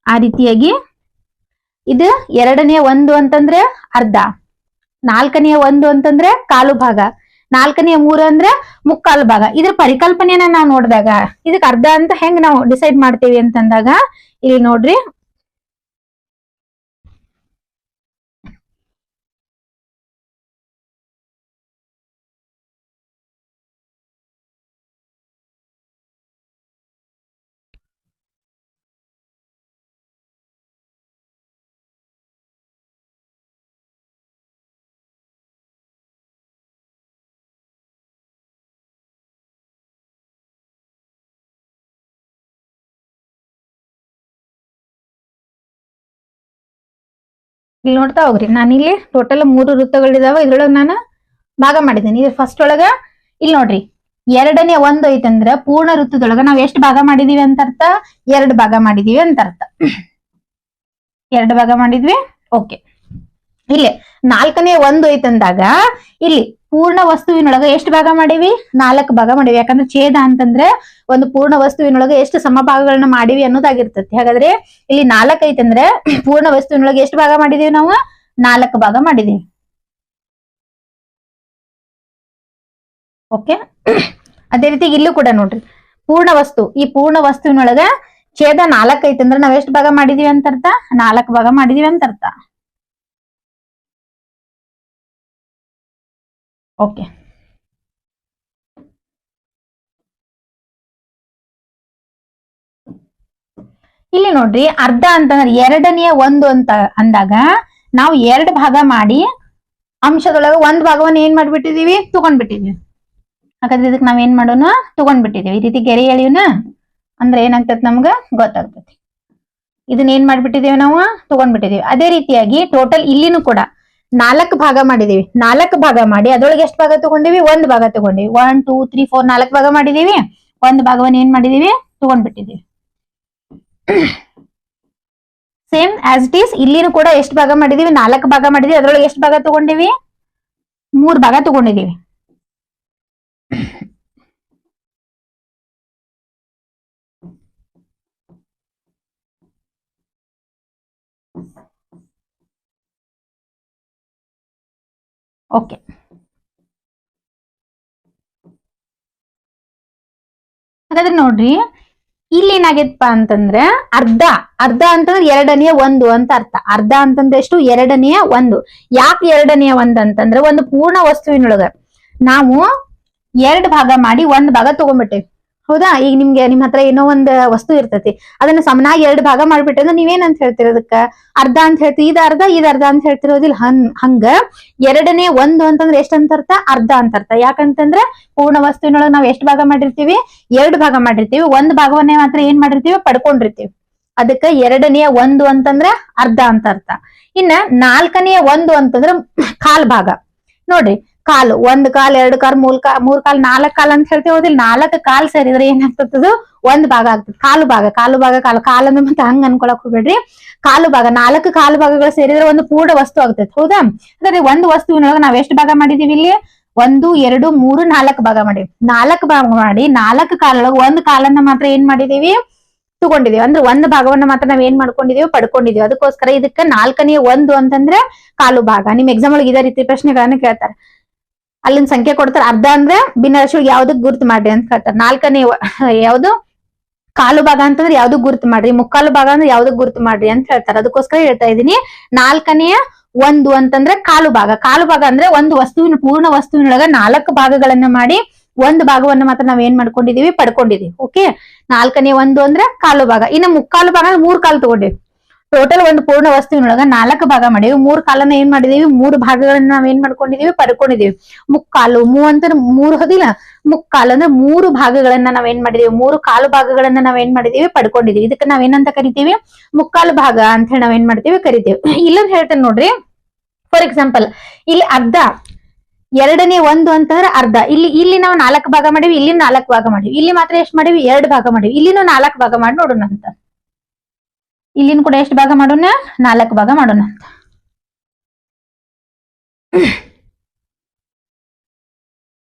ಆ ರೀತಿಯಾಗಿ ಇದು ಎರಡನೆಯ ಒಂದು ಅಂತಂದ್ರೆ ಅರ್ಧ, ನಾಲ್ಕನೆಯ ಒಂದು ಅಂತಂದ್ರೆ ಕಾಲು ಭಾಗ, ನಾಲ್ಕನೆಯ ಮೂರು ಅಂದ್ರೆ ಮುಕ್ಕಾಲು ಭಾಗ. ಇದ್ರ ಪರಿಕಲ್ಪನೆಯನ್ನ ನಾವು ನೋಡಿದಾಗ ಇದಕ್ ಅರ್ಧ ಅಂತ ಹೆಂಗ್ ನಾವು ಡಿಸೈಡ್ ಮಾಡ್ತೀವಿ ಅಂತಂದಾಗ ಇಲ್ಲಿ ನೋಡ್ರಿ, ಇಲ್ಲಿ ನೋಡ್ತಾ ಹೋಗ್ರಿ, ನಾನಿಲ್ಲಿ ಟೋಟಲ್ 3 ವೃತ್ತಗಳಿದಾವ, ಇದ್ರೊಳಗ ನಾನು ಭಾಗ ಮಾಡಿದ್ದೀನಿ. ಇದು ಫಸ್ಟ್ ಒಳಗ ಇಲ್ಲಿ ನೋಡ್ರಿ, ಎರಡನೇ ಒಂದು ಐತಂದ್ರ ಪೂರ್ಣ ವೃತ್ತದೊಳಗ ನಾವ್ ಎಷ್ಟು ಭಾಗ ಮಾಡಿದೀವಿ ಅಂತ ಅರ್ಥ, 2 ಭಾಗ ಮಾಡಿದೀವಿ ಅಂತ ಅರ್ಥ. 2 ಭಾಗ ಮಾಡಿದ್ವಿ. ಓಕೆ, ಇಲ್ಲಿ ನಾಲ್ಕನೇ ಒಂದು ಐತಂದಾಗ ಇಲ್ಲಿ ಪೂರ್ಣ ವಸ್ತುವಿನೊಳಗ ಎಷ್ಟು ಭಾಗ ಮಾಡಿವಿ, 4 ಭಾಗ ಮಾಡಿವಿ. ಯಾಕಂದ್ರೆ ಛೇದ ಅಂತಂದ್ರೆ ಒಂದು ಪೂರ್ಣ ವಸ್ತುವಿನೊಳಗೆ ಎಷ್ಟು ಸಮಭಾಗಗಳನ್ನ ಮಾಡಿವಿ ಅನ್ನೋದಾಗಿರ್ತತಿ. ಹಾಗಾದ್ರೆ ಇಲ್ಲಿ 4 ಐತಂದ್ರೆ ಪೂರ್ಣ ವಸ್ತುವಿನೊಳಗೆ ಎಷ್ಟು ಭಾಗ ಮಾಡಿದೀವಿ ನಾವು, 4 ಭಾಗ ಮಾಡಿದೀವಿ. ಓಕೆ, ಅದೇ ರೀತಿ ಇಲ್ಲೂ ಕೂಡ ನೋಡ್ರಿ, ಪೂರ್ಣ ವಸ್ತು, ಈ ಪೂರ್ಣ ವಸ್ತುವಿನೊಳಗ ಛೇದ 4 ಐತಂದ್ರೆ ನಾವ್ ಎಷ್ಟು ಭಾಗ ಮಾಡಿದೀವಿ ಅಂತ ಅರ್ಥ, 4 ಭಾಗ ಮಾಡಿದೀವಿ ಅಂತ ಅರ್ಥ. ಓಕೆ, ಇಲ್ಲಿ ನೋಡ್ರಿ, ಅರ್ಧ ಅಂತಂದ್ರೆ ಎರಡನೆಯ ಒಂದು ಅಂತ ಅಂದಾಗ ನಾವು 2 ಭಾಗ ಮಾಡಿ ಅಂಶದೊಳಗ 1 ಭಾಗವನ್ನ ಏನ್ ಮಾಡ್ಬಿಟ್ಟಿದೀವಿ, ತಗೊಂಡ್ಬಿಟ್ಟಿದೀವಿ. ಹಾಗಾದ್ರೆ ಇದಕ್ ನಾವ್ ಏನ್ ಮಾಡೋಣ, ತಗೊಂಡ್ಬಿಟ್ಟಿದೀವಿ. ಈ ರೀತಿ ಗೆರೆ ಎಳಿಯೋಣ ಅಂದ್ರೆ ಏನಾಗ್ತೈತಿ ನಮ್ಗ ಗೊತ್ತಾಗ್ತೈತಿ. ಇದನ್ನ ಏನ್ ಮಾಡ್ಬಿಟ್ಟಿದೀವಿ, ನಾವು ತಗೊಂಡ್ಬಿಟ್ಟಿದೀವಿ. ಅದೇ ರೀತಿಯಾಗಿ ಟೋಟಲ್ ಇಲ್ಲಿನೂ ಕೂಡ 4 ಭಾಗ ಮಾಡಿದೀವಿ. 4 ಭಾಗ ಮಾಡಿ ಅದ್ರೊಳಗೆ ಎಷ್ಟು ಭಾಗ ತಗೊಂಡಿವಿ, 1 ಭಾಗ ತಗೊಂಡಿವಿ. 1 2 3 4 4 ಭಾಗ ಮಾಡಿದೀವಿ. 1 ಭಾಗವನ್ನ ಏನ್ ಮಾಡಿದೀವಿ, ತಗೊಂಡ್ಬಿಟ್ಟಿದೀವಿ. ಸೇಮ್ ಆಸ್ ಇಟ್ ಈಸ್ ಇಲ್ಲಿನೂ ಕೂಡ ಎಷ್ಟು ಭಾಗ ಮಾಡಿದೀವಿ, 4 ಭಾಗ ಮಾಡಿದೀವಿ. ಅದ್ರೊಳಗೆ ಎಷ್ಟು ಭಾಗ ತಗೊಂಡಿವಿ, 3 ಭಾಗ ತಗೊಂಡಿದೀವಿ. ಓಕೆ, ಹಾಗಾದ್ರೆ ನೋಡ್ರಿ, ಇಲ್ಲಿ ಏನಾಗೈತಪ್ಪ ಅಂತಂದ್ರೆ ಅರ್ಧ, ಅರ್ಧ ಅಂತಂದ್ರೆ ಎರಡನೆಯ ಒಂದು ಅಂತ ಅರ್ಥ. ಅರ್ಧ ಅಂತಂದ್ರೆ ಎಷ್ಟು, ಎರಡನೆಯ ಒಂದು. ಯಾಕೆ ಎರಡನೆಯ ಒಂದು ಅಂತಂದ್ರೆ ಒಂದು ಪೂರ್ಣ ವಸ್ತುವಿನೊಳಗ ನಾವು 2 ಭಾಗ ಮಾಡಿ 1 ಭಾಗ ತಗೊಂಡ್ಬಿಟ್ಟೇವಿ, ಹೌದಾ. ಈಗ ನಿಮ್ ಹತ್ರ ಏನೋ ಒಂದ್ ವಸ್ತು ಇರ್ತೈತಿ, ಅದನ್ನ ಸಮನಾಗಿ 2 ಭಾಗ ಮಾಡ್ಬಿಟ್ಟಂದ್ರೆ ನೀವೇನಂತ ಹೇಳ್ತೀರ, ಅದಕ್ಕ ಅರ್ಧ ಅಂತ ಹೇಳ್ತೀವಿ. ಇದ ಅರ್ಧ ಅಂತ ಹೇಳ್ತಿರೋದಿಲ್ಲ. ಹಂಗ ಎರಡನೇ ಒಂದು ಅಂತಂದ್ರೆ ಎಷ್ಟ್ ಅಂತ ಅರ್ಥ, ಅರ್ಧ ಅಂತ ಅರ್ಥ. ಯಾಕಂತಂದ್ರೆ ಪೂರ್ಣ ವಸ್ತುವಿನೊಳಗೆ ನಾವ್ ಎಷ್ಟು ಭಾಗ ಮಾಡಿರ್ತೀವಿ, 2 ಭಾಗ ಮಾಡಿರ್ತೀವಿ. 1 ಭಾಗವನ್ನೇ ಮಾತ್ರ ಏನ್ ಮಾಡಿರ್ತೀವಿ, ಪಡ್ಕೊಂಡಿರ್ತೀವಿ. ಅದಕ್ಕ ಎರಡನೆಯ ಒಂದು ಅಂತಂದ್ರೆ ಅರ್ಧ ಅಂತ ಅರ್ಥ. ಇನ್ನ ನಾಲ್ಕನೆಯ ಒಂದು ಅಂತಂದ್ರೆ ಕಾಲ್ ಭಾಗ. ನೋಡ್ರಿ, ಕಾಲು, 1 ಕಾಲ್ 2 ಕಾಲ್ 3 ಕಾಲ್ 4 ಕಾಲ್ ಅಂತ ಹೇಳ್ತೀವಿ, ಹೋದಿಲ್ಲ. 4 ಕಾಲ್ ಸೇರಿದ್ರೆ ಏನಾಗ್ತದದು, 1 ಭಾಗ ಆಗ್ತದೆ. ಕಾಲು ಭಾಗ ಕಾಲಂದ್ರೆ ಮತ್ತೆ ಹಂಗ ಅನ್ಕೊಳಕ್ ಹೋಗ್ಬೇಡ್ರಿ. ಕಾಲು ಭಾಗ, 4 ಕಾಲು ಭಾಗಗಳು ಸೇರಿದ್ರೆ ಒಂದು ಪೂರ್ಣ ವಸ್ತು ಆಗ್ತೈತಿ, ಹೌದಾ. ಹಾಗಾದ್ರೆ ಒಂದು ವಸ್ತುವಿನೊಳಗೆ ನಾವ್ ಎಷ್ಟು ಭಾಗ ಮಾಡಿದೀವಿ, ಇಲ್ಲಿ 1 2 3 4 ಭಾಗ ಮಾಡಿವಿ. 4 ಭಾಗ ಮಾಡಿ 4 ಕಾಲೊಳಗೆ 1 ಕಾಲನ್ನ ಮಾತ್ರ ಏನ್ ಮಾಡಿದೀವಿ, ತಗೊಂಡಿದೀವಿ. ಅಂದ್ರೆ 1 ಭಾಗವನ್ನ ಮಾತ್ರ ನಾವ್ ಏನ್ ಮಾಡ್ಕೊಂಡಿದೀವಿ, ಪಡ್ಕೊಂಡಿದೀವಿ. ಅದಕ್ಕೋಸ್ಕರ ಇದಕ್ಕ ನಾಲ್ಕನೆಯ ಒಂದು ಅಂತಂದ್ರೆ ಕಾಲು ಭಾಗ. ನಿಮ್ ಎಕ್ಸಾಮ್ ಒಳಗೆ ಇದೇ ರೀತಿ ಪ್ರಶ್ನೆಗಳನ್ನ ಕೇಳ್ತಾರೆ. ಅಲ್ಲಿನ ಸಂಖ್ಯೆ ಕೊಡ್ತಾರೆ. ಅರ್ಧ ಅಂದ್ರೆ ಭಿನ್ನರಾಶಿ ಯಾವ್ದಕ್ ಗುರ್ತು ಮಾಡ್ರಿ ಅಂತ ಹೇಳ್ತಾರೆ. ನಾಲ್ಕನೇ ಯಾವ್ದು ಕಾಲು ಭಾಗ ಅಂತಂದ್ರೆ ಯಾವ್ದಕ್ ಗುರ್ತು ಮಾಡ್ರಿ, ಮುಕ್ಕಾಲು ಭಾಗ ಅಂದ್ರೆ ಯಾವ್ದಕ್ ಗುರ್ತು ಮಾಡ್ರಿ ಅಂತ ಹೇಳ್ತಾರೆ. ಅದಕ್ಕೋಸ್ಕರ ಹೇಳ್ತಾ ಇದೀನಿ. ನಾಲ್ಕನೆಯ ಒಂದು ಅಂತಂದ್ರೆ ಕಾಲು ಭಾಗ. ಕಾಲು ಭಾಗ ಅಂದ್ರೆ ಒಂದು ವಸ್ತುವಿನ ಪೂರ್ಣ ವಸ್ತುವಿನೊಳಗ 4 ಭಾಗಗಳನ್ನ ಮಾಡಿ 1 ಭಾಗವನ್ನ ಮಾತ್ರ ನಾವ್ ಏನ್ ಮಾಡ್ಕೊಂಡಿದೀವಿ, ಪಡ್ಕೊಂಡಿದೀವಿ. ಓಕೆ, ನಾಲ್ಕನೇ ಒಂದು ಅಂದ್ರೆ ಕಾಲು ಭಾಗ. ಇನ್ನು ಮುಕ್ಕಾಲು ಭಾಗ ಅಂದ್ರೆ 3 ಕಾಲು ತಗೊಂಡಿವಿ. ಟೋಟಲ್ ಒಂದು ಪೂರ್ಣ ವಸ್ತುವಿನೊಳಗ 4 ಭಾಗ ಮಾಡಿವಿ. 3 ಕಾಲನ್ನ ಏನ್ ಮಾಡಿದೀವಿ, 3 ಭಾಗಗಳನ್ನ ನಾವ್ ಏನ್ ಮಾಡ್ಕೊಂಡಿದೀವಿ, ಪಡ್ಕೊಂಡಿದೀವಿ. ಮುಕ್ಕಾಲು, 3 ಹೊದಿಲ್ಲ, ಮುಕ್ಕಾಲು ಅಂದ್ರೆ 3 ಭಾಗಗಳನ್ನ ನಾವ್ ಏನ್ ಮಾಡಿದೀವಿ, 3 ಕಾಲು ಭಾಗಗಳನ್ನ ನಾವ್ ಏನ್ ಮಾಡಿದೀವಿ, ಪಡ್ಕೊಂಡಿದೀವಿ. ಇದಕ್ಕೆ ನಾವ್ ಏನಂತ ಕರಿತೀವಿ, ಮುಕ್ಕಾಲು ಭಾಗ ಅಂತ ಹೇಳಿ ನಾವ್ ಏನ್ ಮಾಡ್ತೀವಿ, ಕರಿತೀವಿ. ಇಲ್ಲೊಂದ್ ಹೇಳ್ತೇನೆ ನೋಡ್ರಿ. ಫಾರ್ ಎಕ್ಸಾಂಪಲ್, ಇಲ್ಲಿ ಅರ್ಧ ಎರಡನೇ ಒಂದು ಅಂತಂದ್ರೆ ಅರ್ಧ. ಇಲ್ಲಿ ನಾವು 4 ಭಾಗ ಮಾಡಿವಿ, ಇಲ್ಲಿ 4 ಭಾಗ ಮಾಡಿವಿ. ಇಲ್ಲಿ ಮಾತ್ರ ಎಷ್ಟು ಮಾಡಿವಿ? 2 ಭಾಗ ಮಾಡಿವಿ. ಇಲ್ಲಿನೂ 4 ಭಾಗ ಮಾಡಿ ನೋಡೋಣ ಅಂತ. ಇಲ್ಲಿನ ಕೂಡ ಎಷ್ಟು ಭಾಗ ಮಾಡೋಣ? 4 ಭಾಗ ಮಾಡೋಣ ಅಂತ.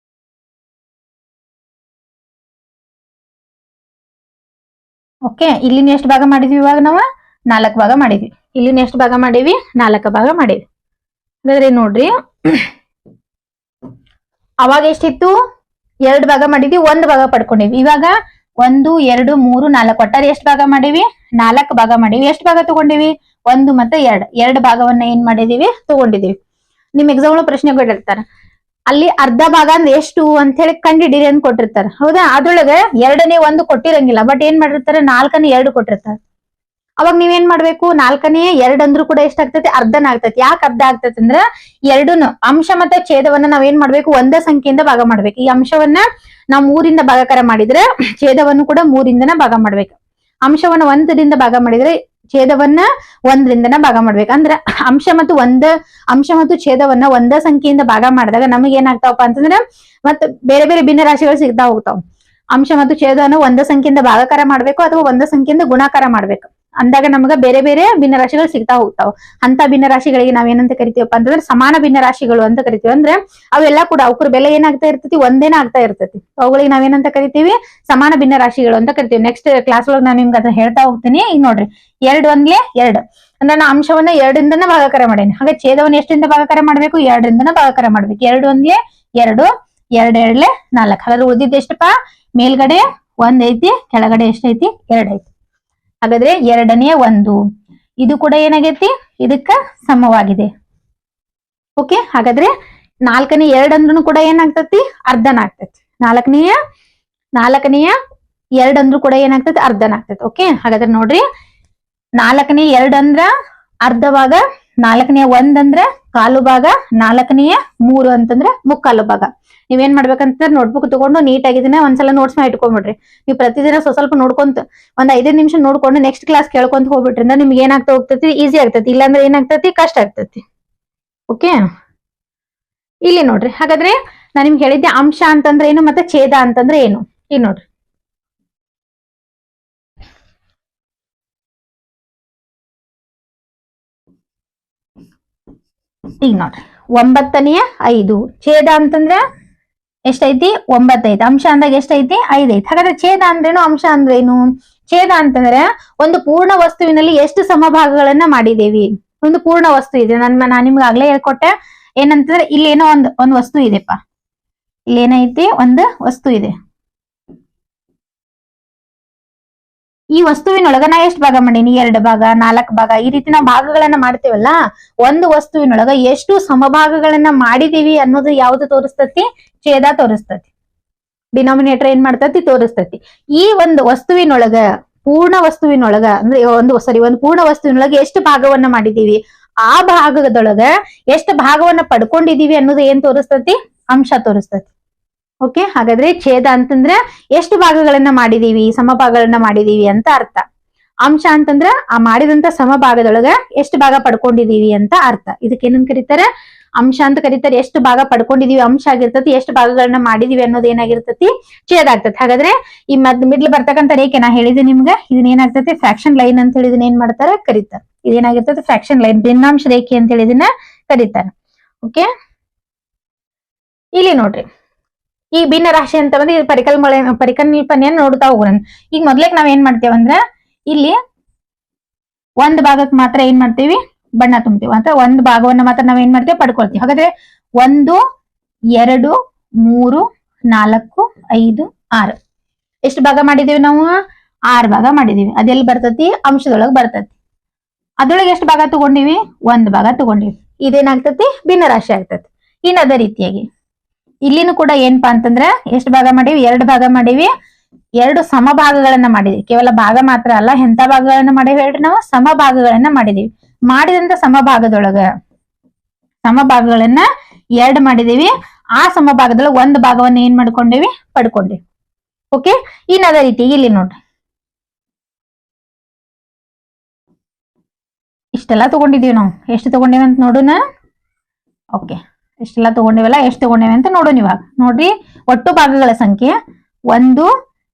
ಓಕೆ, ಇಲ್ಲಿನ ಎಷ್ಟು ಭಾಗ ಮಾಡಿದ್ವಿ? ಇವಾಗ ನಾವು 4 ಭಾಗ ಮಾಡಿದ್ವಿ. ಇಲ್ಲಿನ ಎಷ್ಟು ಭಾಗ ಮಾಡೀವಿ? 4 ಭಾಗ ಮಾಡೀವಿ. ಹಾಗಾದ್ರೆ ನೋಡ್ರಿ, ಅವಾಗ ಎಷ್ಟಿತ್ತು? 2 ಭಾಗ ಮಾಡಿದ್ವಿ, 1 ಭಾಗ ಪಡ್ಕೊಂಡಿವಿ. ಇವಾಗ 1 2 3 4 ಒಟ್ಟಾರೆ ಎಷ್ಟು ಭಾಗ ಮಾಡಿವಿ? 4 ಭಾಗ ಮಾಡಿವಿ. ಎಷ್ಟು ಭಾಗ ತಗೊಂಡಿವಿ? 1 ಮತ್ತೆ 2 ಭಾಗವನ್ನ ಏನ್ ಮಾಡಿದೀವಿ? ತಗೊಂಡಿದೀವಿ. ನಿಮ್ ಎಕ್ಸಾಮ್ ಪ್ರಶ್ನೆ ಕೊಟ್ಟಿರ್ತಾರ, ಅಲ್ಲಿ ಅರ್ಧ ಭಾಗ ಅಂದ್ರೆ ಎಷ್ಟು ಅಂತ ಹೇಳಿ ಕಂಡಿಡೀರಿ ಅಂತ ಕೊಟ್ಟಿರ್ತಾರ. ಹೌದಾ? ಅದ್ರೊಳಗೆ 2ನೇ 1 ಕೊಟ್ಟಿರಂಗಿಲ್ಲ, ಬಟ್ ಏನ್ ಮಾಡಿರ್ತಾರೆ? 4ನೇ 2 ಕೊಟ್ಟಿರ್ತಾರೆ. ಅವಾಗ ನೀವೇನ್ ಮಾಡ್ಬೇಕು? 4ನೇ 2 ಅಂದ್ರೂ ಕೂಡ ಎಷ್ಟಾಗ್ತೈತಿ? ಅರ್ಧನ ಆಗ್ತೈತಿ. ಯಾಕೆ ಅರ್ಧ ಆಗ್ತೈತಿ ಅಂದ್ರ, ಎರಡೂನು ಅಂಶ ಮತ್ತೆ ಛೇದವನ್ನ ನಾವೇನ್ ಮಾಡ್ಬೇಕು? ಒಂದೇ ಸಂಖ್ಯೆಯಿಂದ ಭಾಗ ಮಾಡ್ಬೇಕು. ಈ ಅಂಶವನ್ನ ನಾವು 3ರಿಂದ ಭಾಗಾಕಾರ ಮಾಡಿದ್ರೆ ಛೇದವನ್ನು ಕೂಡ 3ರಿಂದನ ಭಾಗ ಮಾಡ್ಬೇಕು. ಅಂಶವನ್ನ 1ರಿಂದ ಭಾಗ ಮಾಡಿದ್ರೆ ಛೇದವನ್ನ 1ರಿಂದನ ಭಾಗ ಮಾಡ್ಬೇಕು. ಅಂದ್ರ ಅಂಶ ಮತ್ತು ಛೇದವನ್ನ ಒಂದೇ ಸಂಖ್ಯೆಯಿಂದ ಭಾಗ ಮಾಡಿದಾಗ ನಮಗೆ ಏನಾಗ್ತಾವಪ್ಪ ಅಂತಂದ್ರೆ ಮತ್ತೆ ಬೇರೆ ಬೇರೆ ಭಿನ್ನ ರಾಶಿಗಳು ಸಿಗ್ತಾ ಹೋಗ್ತಾವ. ಅಂಶ ಮತ್ತು ಛೇದವನ್ನು ಒಂದೇ ಸಂಖ್ಯೆಯಿಂದ ಭಾಗಾಕಾರ ಮಾಡ್ಬೇಕು ಅಥವಾ ಒಂದೇ ಸಂಖ್ಯೆಯಿಂದ ಗುಣಾಕಾರ ಮಾಡ್ಬೇಕು. ಅಂದಾಗ ನಮಗ ಬೇರೆ ಬೇರೆ ಭಿನ್ನ ರಾಶಿಗಳು ಸಿಗ್ತಾ ಹೋಗ್ತಾವ. ಅಂತ ಭಿನ್ನ ರಾಶಿಗಳಿಗೆ ನಾವೇನಂತ ಕರಿತೀವಪ್ಪ ಅಂತಂದ್ರೆ ಸಮಾನ ಭಿನ್ನ ರಾಶಿಗಳು ಅಂತ ಕರಿತೀವಿ. ಅಂದ್ರೆ ಅವೆಲ್ಲ ಕೂಡ ಅವ್ರ ಬೆಲೆ ಏನಾಗ್ತಾ ಇರ್ತೈತಿ? ಒಂದೇನ ಆಗ್ತಾ ಇರ್ತೈತಿ. ಅವುಗಳಿಗೆ ನಾವೇನಂತ ಕರಿತೀವಿ? ಸಮಾನ ಭಿನ್ನ ರಾಶಿಗಳು ಅಂತ ಕರಿತೀವಿ. ನೆಕ್ಸ್ಟ್ ಕ್ಲಾಸ್ ಒಳಗೆ ನಾನು ನಿಮ್ಗೆ ಅದನ್ನ ಹೇಳ್ತಾ ಹೋಗ್ತೀನಿ. ಈಗ ನೋಡ್ರಿ, 2 1 2 ಅಂದ್ರೆ ನಾ ಅಂಶವನ್ನ 2ರಿಂದನ ಭಾಗಾಕಾರ ಮಾಡೇನಿ. ಹಾಗೆ ಛೇದವನ್ನ ಎಷ್ಟರಿಂದ ಭಾಗಾಕಾರ ಮಾಡ್ಬೇಕು? 2ರಿಂದನ ಭಾಗಾಕಾರ ಮಾಡ್ಬೇಕು. 2 1 2 2 2 4. ಹಾಗಾದ್ರೆ ಉಳಿದಿದ್ದು ಎಷ್ಟಪ್ಪ? ಮೇಲ್ಗಡೆ 1 ಐತಿ, ಕೆಳಗಡೆ ಎಷ್ಟೈತಿ? 2 ಐತಿ. ಹಾಗಾದ್ರೆ 2ನೇ 1 ಇದು ಕೂಡ ಏನಾಗೈತಿ? ಇದಕ್ಕ ಸಮವಾಗಿದೆ. ಓಕೆ, ಹಾಗಾದ್ರೆ 4ನೇ 2 ಅಂದ್ರೂ ಕೂಡ ಏನಾಗ್ತತಿ? ಅರ್ಧನ ಆಗ್ತೈತಿ. 4ನೇ 2 ಅಂದ್ರೂ ಕೂಡ ಏನಾಗ್ತೈತಿ? ಅರ್ಧನ ಆಗ್ತೈತಿ. ಓಕೆ, ಹಾಗಾದ್ರೆ ನೋಡ್ರಿ, 4ನೇ 2 ಅಂದ್ರ ಅರ್ಧ ಭಾಗ, 4ನೇ 1 ಅಂದ್ರ ಕಾಲು ಭಾಗ, 4ನೇ 3 ಅಂತಂದ್ರ ಮುಕ್ಕಾಲು ಭಾಗ. ನೀವೇನ್ ಮಾಡ್ಬೇಕಂತ ನೋಟ್ಬುಕ್ ತಗೊಂಡು ನೀಟಾಗಿ ಇದನ್ನ ಒಂದ್ಸಲ ನೋಟ್ಸ್ ಮಾಡಿ ಇಟ್ಕೊಂಡ್ಬಿಡ್ರಿ. ನೀವು ಪ್ರತಿದಿನ ಸ್ವಲ್ಪ ನೋಡ್ಕೊಂತ ಒಂದ್ 5 ನಿಮಿಷ ನೋಡ್ಕೊಂಡು ನೆಕ್ಸ್ಟ್ ಕ್ಲಾಸ್ ಕೇಳ್ಕೊಂತ ಹೋಗ್ಬಿಟ್ರಿಂದ ನಿಮ್ಗೆ ಏನಾಗ್ತಾ ಹೋಗ್ತೈತಿ? ಈಸಿ ಆಗ್ತೈತಿ. ಇಲ್ಲಾಂದ್ರೆ ಏನಾಗ್ತೈತಿ? ಕಷ್ಟ ಆಗ್ತೈತಿ. ಓಕೆ, ಇಲ್ಲಿ ನೋಡ್ರಿ, ಹಾಗಾದ್ರೆ ನಾನ್ ನಿಮ್ಗೆ ಹೇಳಿದ್ದೆ ಅಂಶ ಅಂತಂದ್ರೆ ಏನು ಮತ್ತೆ ಛೇದ ಅಂತಂದ್ರೆ ಏನು. ಇಲ್ಲಿ ನೋಡ್ರಿ, ಈಗ ನೋಡ್ರಿ, 9ನೇ 5 ಛೇದ ಅಂತಂದ್ರ ಎಷ್ಟೈತಿ? 9 ಐತಿ. ಅಂಶ ಅಂದಾಗ ಎಷ್ಟೈತಿ? 5 ಐತಿ. ಹಾಗಾದ್ರೆ ಛೇದ ಅಂದ್ರೇನು? ಅಂಶ ಅಂದ್ರೇನು? ಛೇದ ಅಂತಂದ್ರೆ ಒಂದು ಪೂರ್ಣ ವಸ್ತುವಿನಲ್ಲಿ ಎಷ್ಟು ಸಮಭಾಗಗಳನ್ನ ಮಾಡಿದೇವಿ. ಒಂದು ಪೂರ್ಣ ವಸ್ತು ಇದೆ. ನಾನ್ ನಿಮ್ಗೆ ಆಗ್ಲೇ ಹೇಳ್ಕೊಟ್ಟೆ ಏನಂತಂದ್ರೆ ಇಲ್ಲಿ ಏನೋ ಒಂದ್ ವಸ್ತು ಇದೆಪ್ಪ. ಇಲ್ಲಿ ಏನೈತಿ? ಒಂದು ವಸ್ತು ಇದೆ. ಈ ವಸ್ತುವಿನೊಳಗ ನಾ ಎಷ್ಟು ಭಾಗ ಮಾಡೀನಿ? 2 ಭಾಗ, 4 ಭಾಗ, ಈ ರೀತಿ ನಾವು ಭಾಗಗಳನ್ನ ಮಾಡ್ತೇವಲ್ಲ. ಒಂದು ವಸ್ತುವಿನೊಳಗ ಎಷ್ಟು ಸಮಭಾಗಗಳನ್ನ ಮಾಡಿದೀವಿ ಅನ್ನೋದು ಯಾವ್ದು ತೋರಿಸ್ತತಿ? ಛೇದ ತೋರಿಸ್ತತಿ. ಡಿನಾಮಿನೇಟರ್ ಏನ್ ಮಾಡ್ತತಿ? ತೋರಿಸ್ತತಿ. ಈ ಒಂದು ವಸ್ತುವಿನೊಳಗ, ಪೂರ್ಣ ವಸ್ತುವಿನೊಳಗ ಅಂದ್ರೆ ಒಂದು ಪೂರ್ಣ ವಸ್ತುವಿನೊಳಗೆ ಎಷ್ಟು ಭಾಗವನ್ನ ಮಾಡಿದೀವಿ, ಆ ಭಾಗದೊಳಗ ಎಷ್ಟು ಭಾಗವನ್ನ ಪಡ್ಕೊಂಡಿದೀವಿ ಅನ್ನೋದು ಏನ್ ತೋರಿಸ್ತತಿ? ಅಂಶ ತೋರಿಸ್ತತಿ. ಓಕೆ, ಹಾಗಾದ್ರೆ ಛೇದ ಅಂತಂದ್ರೆ ಎಷ್ಟು ಭಾಗಗಳನ್ನ ಮಾಡಿದೀವಿ, ಸಮಭಾಗಗಳನ್ನ ಮಾಡಿದೀವಿ ಅಂತ ಅರ್ಥ. ಅಂಶ ಅಂತಂದ್ರ ಆ ಮಾಡಿದಂತ ಸಮಭಾಗದೊಳಗ ಎಷ್ಟು ಭಾಗ ಪಡ್ಕೊಂಡಿದೀವಿ ಅಂತ ಅರ್ಥ. ಇದಕ್ಕೆ ಏನಂತ ಕರೀತಾರೆ? ಅಂಶ ಅಂತ ಕರೀತಾರೆ. ಎಷ್ಟು ಭಾಗ ಪಡ್ಕೊಂಡಿದೀವಿ ಅಂಶ ಆಗಿರ್ತತಿ, ಎಷ್ಟು ಭಾಗಗಳನ್ನ ಮಾಡಿದೀವಿ ಅನ್ನೋದು ಏನಾಗಿರ್ತತಿ? ಛೇದ ಆಗ್ತತಿ. ಹಾಗಾದ್ರೆ ಈ ಮಿಡ್ಲ್ ಬರ್ತಕ್ಕಂಥ ರೇಖೆ ನಾ ಹೇಳಿದೆ ನಿಮ್ಗೆ, ಇದನ್ನ ಏನಾಗ್ತತಿ? ಫ್ರಾಕ್ಷನ್ ಲೈನ್ ಅಂತ ಹೇಳಿ ಇದನ್ನ ಏನ್ ಮಾಡ್ತಾರೆ? ಕರೀತಾರೆ. ಇದೇನಾಗಿರ್ತತಿ? ಫ್ರಾಕ್ಷನ್ ಲೈನ್, ಭಿನ್ನಾಂಶ ರೇಖೆ ಅಂತ ಹೇಳಿ ಇದನ್ನ ಕರೀತಾರೆ. ಓಕೆ, ಇಲ್ಲಿ ನೋಡ್ರಿ, ಈ ಭಿನ್ನ ರಾಶಿ ಅಂತ ಬಂದ್ರೆ ಪರಿಕಲ್ಪನೆಯನ್ನ ನೋಡ್ತಾ ಹೋಗೋಣ. ಈಗ ಮೊದ್ಲೇಕ್ ನಾವ್ ಏನ್ ಮಾಡ್ತೇವೆ ಅಂದ್ರ, ಇಲ್ಲಿ ಒಂದ್ ಭಾಗಕ್ಕೆ ಮಾತ್ರ ಏನ್ ಮಾಡ್ತೀವಿ? ಬಣ್ಣ ತುಂಬ್ತೀವಿ. ಅಂತ ಒಂದ್ ಭಾಗವನ್ನ ಮಾತ್ರ ನಾವ್ ಏನ್ ಮಾಡ್ತೇವೆ? ಪಡ್ಕೊಳ್ತೀವಿ. ಹಾಗಾದ್ರೆ 1 2 3 4 5 6 ಎಷ್ಟು ಭಾಗ ಮಾಡಿದೀವಿ ನಾವು? 6 ಭಾಗ ಮಾಡಿದೀವಿ. ಅದೆಲ್ಲಿ ಬರ್ತತಿ? ಅಂಶದೊಳಗ್ ಬರ್ತತಿ. ಅದ್ರೊಳಗೆ ಎಷ್ಟು ಭಾಗ ತಗೊಂಡಿವಿ? 1 ಭಾಗ ತಗೊಂಡಿವಿ. ಇದೇನಾಗ್ತತಿ? ಭಿನ್ನ ರಾಶಿ ಆಗ್ತತಿ. ಇನ್ನು ಅದೇ ರೀತಿಯಾಗಿ ಇಲ್ಲಿನೂ ಕೂಡ ಏನಪ್ಪಾ ಅಂತಂದ್ರೆ ಎಷ್ಟು ಭಾಗ ಮಾಡೀವಿ? 2 ಭಾಗ ಮಾಡೀವಿ. 2 ಸಮಭಾಗಗಳನ್ನ ಮಾಡಿದೀವಿ. ಕೇವಲ ಭಾಗ ಮಾತ್ರ ಅಲ್ಲ, ಎಂತ ಭಾಗಗಳನ್ನ ಮಾಡೀವಿ ಹೇಳ್ರಿ? ನಾವು ಸಮಭಾಗಗಳನ್ನ ಮಾಡಿದೀವಿ. ಮಾಡಿದಂತ ಸಮಭಾಗಗಳನ್ನ 2 ಮಾಡಿದೀವಿ. ಆ ಸಮಭಾಗದೊಳಗೆ 1 ಭಾಗವನ್ನ ಏನ್ ಮಾಡ್ಕೊಂಡಿವಿ? ಪಡ್ಕೊಂಡಿವಿ. ಓಕೆ, ಇನ್ನು ಅದೇ ರೀತಿ ಇಲ್ಲಿ ನೋಡ್ರಿ, ಇಷ್ಟೆಲ್ಲ ತಗೊಂಡಿದೀವಿ ನಾವು. ಎಷ್ಟು ತಗೊಂಡಿವಿ ಅಂತ ನೋಡೋಣ. ಓಕೆ, ಇಷ್ಟೆಲ್ಲ ತಗೊಂಡಿವಲ್ಲ, ಎಷ್ಟು ತಗೊಂಡೇವೆ ಅಂತ ನೋಡೋಣ ಇವಾಗ. ನೋಡ್ರಿ, ಒಟ್ಟು ಭಾಗಗಳ ಸಂಖ್ಯೆ 1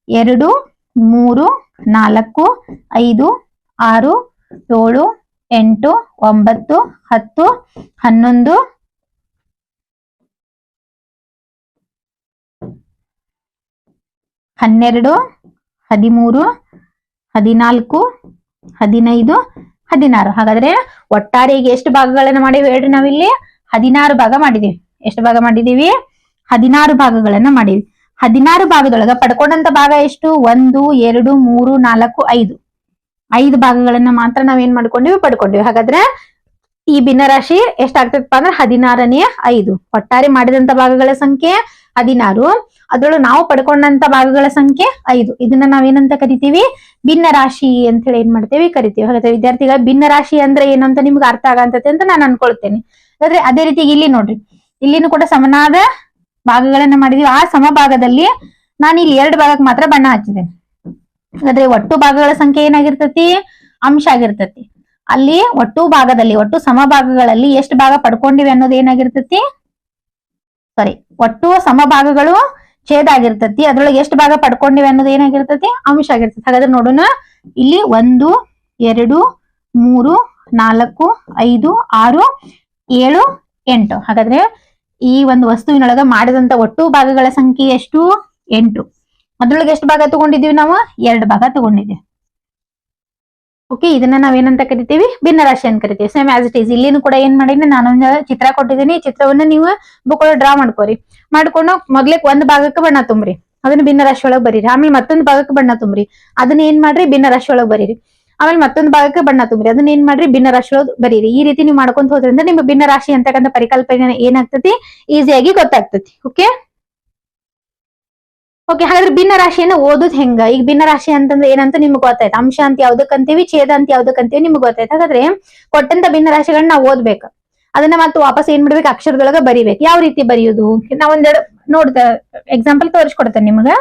2 3 4 5 6 7 8 9 10 11 12 13 14 15 16. ಹಾಗಾದ್ರೆ ಒಟ್ಟಾರೆ ಈಗ ಎಷ್ಟು ಭಾಗಗಳನ್ನ ಮಾಡಿವಿ ಹೇಳ್ರಿ? ನಾವಿಲ್ಲಿ 16 ಭಾಗ ಮಾಡಿದೀವಿ. ಎಷ್ಟು ಭಾಗ ಮಾಡಿದೀವಿ? 16 ಭಾಗಗಳನ್ನ ಮಾಡಿವಿ. 16 ಭಾಗದೊಳಗ ಪಡ್ಕೊಂಡಂತ ಭಾಗ ಎಷ್ಟು? 1 2 3 4 5. 5 ಭಾಗಗಳನ್ನ ಮಾತ್ರ ನಾವೇನ್ ಮಾಡ್ಕೊಂಡಿವಿ? ಪಡ್ಕೊಂಡಿವಿ. ಹಾಗಾದ್ರೆ ಈ ಭಿನ್ನರಾಶಿ ಎಷ್ಟಾಗ್ತದಪ್ಪ ಅಂದ್ರೆ 16ನೇ 5. ಒಟ್ಟಾರೆ ಮಾಡಿದಂತ ಭಾಗಗಳ ಸಂಖ್ಯೆ 16, ಅದ್ರೊಳಗೆ ನಾವು ಪಡ್ಕೊಂಡಂತ ಭಾಗಗಳ ಸಂಖ್ಯೆ 5. ಇದನ್ನ ನಾವೇನಂತ ಕರಿತೀವಿ? ಭಿನ್ನ ರಾಶಿ ಅಂತ ಹೇಳಿ ಏನ್ ಮಾಡ್ತೇವಿ? ಕರಿತೀವಿ. ಹಾಗಾದ್ರೆ ವಿದ್ಯಾರ್ಥಿಗಳ ಭಿನ್ನ ರಾಶಿ ಅಂದ್ರೆ ಏನಂತ ನಿಮ್ಗೆ ಅರ್ಥ ಆಗಂತತೆ ಅಂತ ನಾನು ಅನ್ಕೊಳ್ತೇನೆ. ಹಾಗಾದ್ರೆ ಅದೇ ರೀತಿ ಇಲ್ಲಿ ನೋಡ್ರಿ, ಇಲ್ಲಿನೂ ಕೂಡ ಸಮನಾದ ಭಾಗಗಳನ್ನ ಮಾಡಿದೀವಿ. ಆ ಸಮಭಾಗದಲ್ಲಿ ನಾನು ಇಲ್ಲಿ 2 ಭಾಗಕ್ಕೆ ಮಾತ್ರ ಬಣ್ಣ ಹಚ್ಚಿದ್ದೇನೆ. ಹಾಗಾದ್ರೆ ಒಟ್ಟು ಭಾಗಗಳ ಸಂಖ್ಯೆ ಏನಾಗಿರ್ತತಿ? ಅಂಶ ಆಗಿರ್ತತಿ. ಅಲ್ಲಿ ಒಟ್ಟು ಭಾಗದಲ್ಲಿ, ಒಟ್ಟು ಸಮಭಾಗಗಳಲ್ಲಿ ಎಷ್ಟು ಭಾಗ ಪಡ್ಕೊಂಡಿವೆ ಅನ್ನೋದು ಏನಾಗಿರ್ತತಿ? ಸಾರಿ, ಒಟ್ಟು ಸಮಭಾಗಗಳು ಛೇದ ಆಗಿರ್ತತಿ. ಅದ್ರೊಳಗೆ ಎಷ್ಟು ಭಾಗ ಪಡ್ಕೊಂಡಿವೆ ಅನ್ನೋದು ಏನಾಗಿರ್ತತಿ? ಅಂಶ ಆಗಿರ್ತತಿ. ಹಾಗಾದ್ರೆ ನೋಡೋಣ, ಇಲ್ಲಿ 1 2 3 4 5 6 7 8. ಹಾಗಾದ್ರೆ ಈ ಒಂದು ವಸ್ತುವಿನೊಳಗ ಮಾಡಿದಂತ ಒಟ್ಟು ಭಾಗಗಳ ಸಂಖ್ಯೆ ಎಷ್ಟು? 8. ಅದ್ರೊಳಗೆ ಎಷ್ಟು ಭಾಗ ತಗೊಂಡಿದೀವಿ ನಾವು? 2 ಭಾಗ ತಗೊಂಡಿದ್ದೀವಿ. ಓಕೆ, ಇದನ್ನ ನಾವೇನಂತ ಕರಿತೀವಿ? ಭಿನ್ನ ರಾಶಿ ಅಂತ ಕರಿತೀವಿ. ಸೇಮ್ ಆಸ್ ಇಟ್ ಈಸ್ ಇಲ್ಲಿನೂ ಕೂಡ ಏನ್ ಮಾಡಿನಿ, ನಾನೊಂದು ಚಿತ್ರ ಕೊಟ್ಟಿದ್ದೀನಿ. ಈ ಚಿತ್ರವನ್ನ ನೀವು ಬುಕ್ ಒಳಗೆ ಡ್ರಾ ಮಾಡ್ಕೋರಿ. ಮಾಡ್ಕೊಂಡು ಮೊದ್ಲಿಕ್ 1 ಭಾಗಕ್ಕೆ ಬಣ್ಣ ತುಂಬ್ರಿ, ಅದನ್ನ ಭಿನ್ನ ರಾಶಿ ಒಳಗೆ ಬರೀರಿ. ಆಮೇಲೆ ಮತ್ತೊಂದು ಭಾಗಕ್ಕೆ ಬಣ್ಣ ತುಂಬ್ರಿ, ಅದನ್ನ ಏನ್ ಮಾಡ್ರಿ? ಭಿನ್ನ ರಾಶಿ ಒಳಗೆ ಬರೀರಿ. ಆಮೇಲೆ ಮತ್ತೊಂದು ಭಾಗಕ್ಕೆ ಬಣ್ಣ ತುಂಬ್ರಿ, ಅದನ್ನ ಏನ್ ಮಾಡ್ರಿ? ಭಿನ್ನ ರಾಶಿ ಒಳಗೆ ಬರೀರಿ. ಈ ರೀತಿ ನೀವು ಮಾಡ್ಕೊಂತ ಹೋದ್ರಿಂದ ನಿಮ್ಮ ಭಿನ್ನ ರಾಶಿ ಅಂತಕ್ಕಂಥ ಪರಿಕಲ್ಪನೆ ಏನಾಗ್ತತಿ? ಈಸಿಯಾಗಿ ಗೊತ್ತಾಗ್ತತಿ. ಓಕೆ ಓಕೆ ಹಾಗಾದ್ರೆ ಭಿನ್ನ ರಾಶಿಯನ್ನ ಓದೋದ್ ಹೆಂಗ? ಈಗ ಭಿನ್ನ ರಾಶಿ ಅಂತಂದ್ರೆ ಏನಂತ ನಿಮ್ಗೆ ಗೊತ್ತಾಯ್ತು. ಅಂಶ ಅಂತ ಯಾವ್ದಕ್ಕಂತೀವಿ, ಛೇದ ಅಂತ ಯಾವ್ದಕ್ಕಂತೀವಿ ನಿಮ್ಗೆ ಗೊತ್ತಾಯ್ತು. ಹಾಗಾದ್ರೆ ಕೊಟ್ಟಂತ ಭಿನ್ನ ರಾಶಿಗಳನ್ನ ನಾವು ಓದ್ಬೇಕು. ಅದನ್ನ ಮತ್ತೆ ವಾಪಸ್ ಏನ್ ಮಾಡ್ಬೇಕು? ಅಕ್ಷರದೊಳಗ ಬರಿಬೇಕು. ಯಾವ ರೀತಿ ಬರೆಯುವುದು? ನಾವ್ ಒಂದೆರಡು ನೋಡ್ದ ಎಕ್ಸಾಂಪಲ್ ತೋರಿಸ್ಕೊಡ್ತೇನೆ ನಿಮ್ಗ.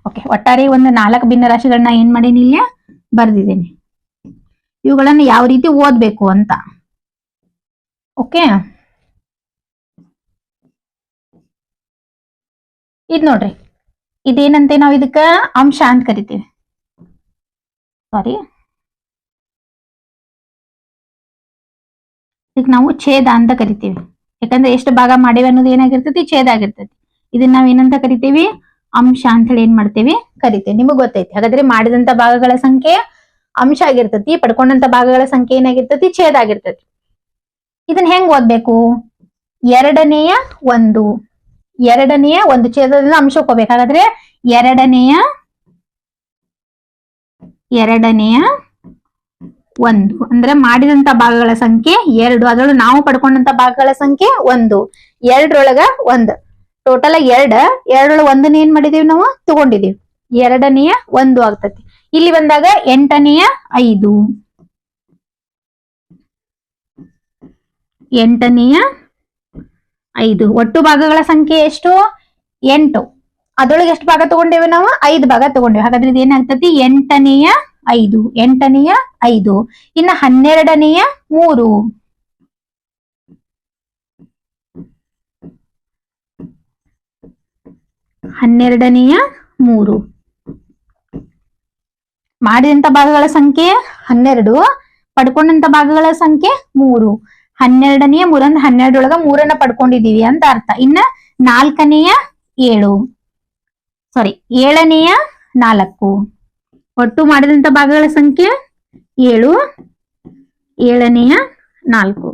ಓಕೆ, ಒಟ್ಟಾರೆ ಒಂದು 4 ಭಿನ್ನ ರಾಶಿಗಳನ್ನ ಏನ್ ಮಾಡೀನಿ? ಇಲ್ಲಿ ಬರ್ದಿದ್ದೀನಿ. ಇವುಗಳನ್ನ ಯಾವ ರೀತಿ ಓದ್ಬೇಕು ಅಂತ. ಓಕೆ, ಇದ್ ನೋಡ್ರಿ, ಇದೇನಂತೆ ನಾವು ಇದಕ್ಕ ಅಂಶ ಅಂತ ಕರಿತೀವಿ. ಸಾರಿ, ಇದಕ್ ನಾವು ಛೇದ ಅಂತ ಕರಿತೀವಿ. ಯಾಕಂದ್ರೆ ಎಷ್ಟು ಭಾಗ ಮಾಡಿವೆ ಅನ್ನೋದು ಏನಾಗಿರ್ತೈತಿ? ಛೇದ ಆಗಿರ್ತೈತಿ. ಇದನ್ನ ನಾವ್ ಏನಂತ ಕರಿತೀವಿ? ಅಂಶ ಅಂತ ಹೇಳಿ ಏನ್ ಮಾಡ್ತೇವಿ? ಕರಿತೇವೆ. ನಿಮಗ್ ಗೊತ್ತೈತಿ. ಹಾಗಾದ್ರೆ ಮಾಡಿದಂತ ಭಾಗಗಳ ಸಂಖ್ಯೆ ಅಂಶ ಆಗಿರ್ತತಿ, ಪಡ್ಕೊಂಡಂತ ಭಾಗಗಳ ಸಂಖ್ಯೆ ಏನಾಗಿರ್ತತಿ? ಛೇದ ಆಗಿರ್ತತಿ. ಇದನ್ನ ಹೆಂಗ್ ಓದ್ಬೇಕು? 2ನೇ 1, 2ನೇ 1 ಛೇದದಿಂದ ಅಂಶಕ್ಕೆ ಹೋಗ್ಬೇಕು. ಹಾಗಾದ್ರೆ 2ನೇ 1 ಅಂದ್ರೆ ಮಾಡಿದಂತ ಭಾಗಗಳ ಸಂಖ್ಯೆ 2, ಅದ್ರೊಳಗೆ ನಾವು ಪಡ್ಕೊಂಡಂತ ಭಾಗಗಳ ಸಂಖ್ಯೆ 1. 2ರೊಳಗ 1, ಟೋಟಲ್ 2. 2ರೊಳಗೆ 1 ಏನ್ ಮಾಡಿದೀವಿ? ನಾವು ತಗೊಂಡಿದೀವಿ. 2ನೇ 1 ಆಗ್ತತಿ. ಇಲ್ಲಿ ಬಂದಾಗ 8ನೇ 5, 8ನೇ 5. ಒಟ್ಟು ಭಾಗಗಳ ಸಂಖ್ಯೆ ಎಷ್ಟು? 8. ಅದ್ರೊಳಗೆ ಎಷ್ಟು ಭಾಗ ತಗೊಂಡೇವೆ? ನಾವು 5 ಭಾಗ ತಗೊಂಡೇವೆ. ಹಾಗಾದ್ರೆ ಇದು ಏನಾಗ್ತತಿ? 8ನೇ 5, 8ನೇ 5. ಇನ್ನ 12ನೇ 3, 12ನೇ 3. ಮಾಡಿದಂತ ಭಾಗಗಳ ಸಂಖ್ಯೆ 12, ಪಡ್ಕೊಂಡಂತ ಭಾಗಗಳ ಸಂಖ್ಯೆ 3. 12ನೇ 3 ಅಂದ್ರೆ 12ರೊಳಗ 3 ಪಡ್ಕೊಂಡಿದೀವಿ ಅಂತ ಅರ್ಥ. ಇನ್ನ 4ನೇ 7, ಸಾರಿ 7ನೇ 4. ಒಟ್ಟು ಮಾಡಿದಂತ ಭಾಗಗಳ ಸಂಖ್ಯೆ 7, 7ನೇ 4.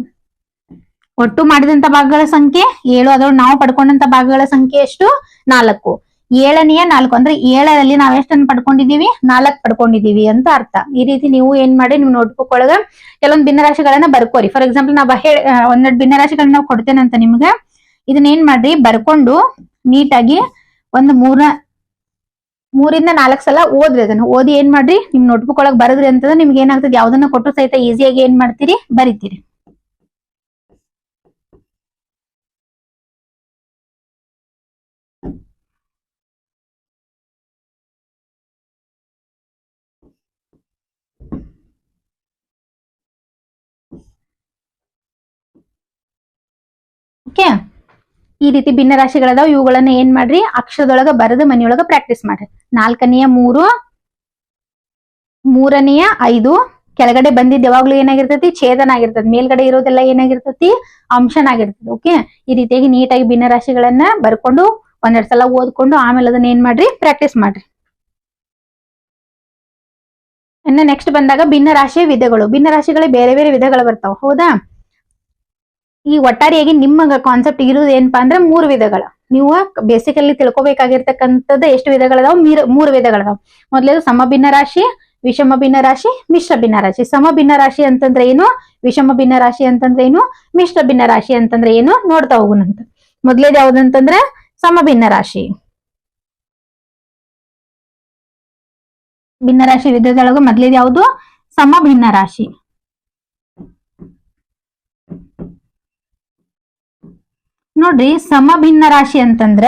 ಒಟ್ಟು ಮಾಡಿದಂತ ಭಾಗಗಳ ಸಂಖ್ಯೆ 7, ಅದ್ರೊಳಗೆ ನಾವು ಪಡ್ಕೊಂಡಂತ ಭಾಗಗಳ ಸಂಖ್ಯೆ ಎಷ್ಟು? 4. 7ನೇ 4 ಅಂದ್ರೆ 7ರಲ್ಲಿ ನಾವ್ ಎಷ್ಟನ್ನು ಪಡ್ಕೊಂಡಿದೀವಿ? 4 ಪಡ್ಕೊಂಡಿದೀವಿ ಅಂತ ಅರ್ಥ. ಈ ರೀತಿ ನೀವು ಏನ್ ಮಾಡಿ ನಿಮ್ ನೋಟ್ಬುಕ್ ಒಳಗ ಕೆಲವೊಂದು ಭಿನ್ನರಾಶಿಗಳನ್ನ ಬರ್ಕೋರಿ. ಫಾರ್ ಎಕ್ಸಾಂಪಲ್ ನಾ ಒಂದೆರಡು ಭಿನ್ನರಾಶಿಗಳನ್ನ ನಾವು ಕೊಡ್ತೇನೆ ಅಂತ ನಿಮ್ಗ. ಇದನ್ನ ಏನ್ ಮಾಡ್ರಿ? ಬರ್ಕೊಂಡು ನೀಟಾಗಿ ಒಂದು 3ರಿಂದ 4 ಸಲ ಓದ್ರಿ. ಅದನ್ನ ಓದಿ ಏನ್ ಮಾಡ್ರಿ? ನಿಮ್ ನೋಟ್ಬುಕ್ ಒಳಗೆ ಬರದ್ರಿ ಅಂತಂದ್ರೆ ನಿಮ್ಗೆ ಏನಾಗ್ತದೆ? ಯಾವ್ದನ್ನ ಕೊಟ್ಟು ಸಹಿತ ಈಸಿಯಾಗಿ ಏನ್ ಮಾಡ್ತೀರಿ? ಬರಿತೀರಿ. ಓಕೆ. ಈ ರೀತಿ ಭಿನ್ನ ರಾಶಿಗಳದಾವ. ಇವುಗಳನ್ನ ಏನ್ ಮಾಡ್ರಿ, ಅಕ್ಷರದೊಳಗ ಬರೆದು ಮನೆಯೊಳಗ ಪ್ರಾಕ್ಟೀಸ್ ಮಾಡ್ರಿ. 4ನೇಯ 3, 3ನೇಯ 5, ಕೆಳಗಡೆ ಬಂದಿದ್ದು ಯಾವಾಗ್ಲೂ ಏನಾಗಿರ್ತೈತಿ, ಛೇದನ ಆಗಿರ್ತೈತಿ. ಮೇಲ್ಗಡೆ ಇರೋದೆಲ್ಲ ಏನಾಗಿರ್ತೈತಿ, ಅಂಶನಾಗಿರ್ತೈತಿ. ಓಕೆ. ಈ ರೀತಿಯಾಗಿ ನೀಟಾಗಿ ಭಿನ್ನ ರಾಶಿಗಳನ್ನ ಬರ್ಕೊಂಡು ಒಂದೆರಡು ಸಲ ಓದ್ಕೊಂಡು ಆಮೇಲೆ ಅದನ್ನ ಏನ್ ಮಾಡ್ರಿ, ಪ್ರಾಕ್ಟೀಸ್ ಮಾಡ್ರಿ. ಇನ್ನು ನೆಕ್ಸ್ಟ್ ಬಂದಾಗ ಭಿನ್ನ ರಾಶಿಯ ವಿಧಗಳು. ಭಿನ್ನ ರಾಶಿಗಳೇ ಬೇರೆ ಬೇರೆ ವಿಧಗಳು ಬರ್ತಾವ, ಹೌದಾ. ಈ ಒಟ್ಟಾರೆಯಾಗಿ ನಿಮ್ಮ ಕಾನ್ಸೆಪ್ಟ್ ಇರೋದು ಏನಪ್ಪಾ ಅಂದ್ರೆ 3 ವಿಧಗಳು. ನೀವು ಬೇಸಿಕಲಿ ತಿಳ್ಕೊಬೇಕಾಗಿರ್ತಕ್ಕಂಥದ್ದು ಎಷ್ಟು ವಿಧಗಳದಾವ, 3 ವಿಧಗಳದಾವ. ಮೊದಲೇದು ಸಮ ಭಿನ್ನ ರಾಶಿ, ವಿಷಮ ಭಿನ್ನ ರಾಶಿ, ಮಿಶ್ರ ಭಿನ್ನ ರಾಶಿ. ಸಮ ಭಿನ್ನ ರಾಶಿ ಅಂತಂದ್ರೆ ಏನು, ವಿಷಮ ಭಿನ್ನ ರಾಶಿ ಅಂತಂದ್ರೆ ಏನು, ಮಿಶ್ರ ಭಿನ್ನ ರಾಶಿ ಅಂತಂದ್ರೆ ಏನು ನೋಡ್ತಾ ಹೋಗುಣಂತ. ಮೊದಲೇದು ಯಾವ್ದಂತಂದ್ರೆ ಸಮ ಭಿನ್ನ ರಾಶಿ. ಭಿನ್ನ ರಾಶಿ ವಿಧದೊಳಗ ಮೊದಲೇದು ಯಾವುದು, ಸಮ ಭಿನ್ನ ರಾಶಿ. ನೋಡ್ರಿ, ಸಮ ಭಿನ್ನ ರಾಶಿ ಅಂತಂದ್ರ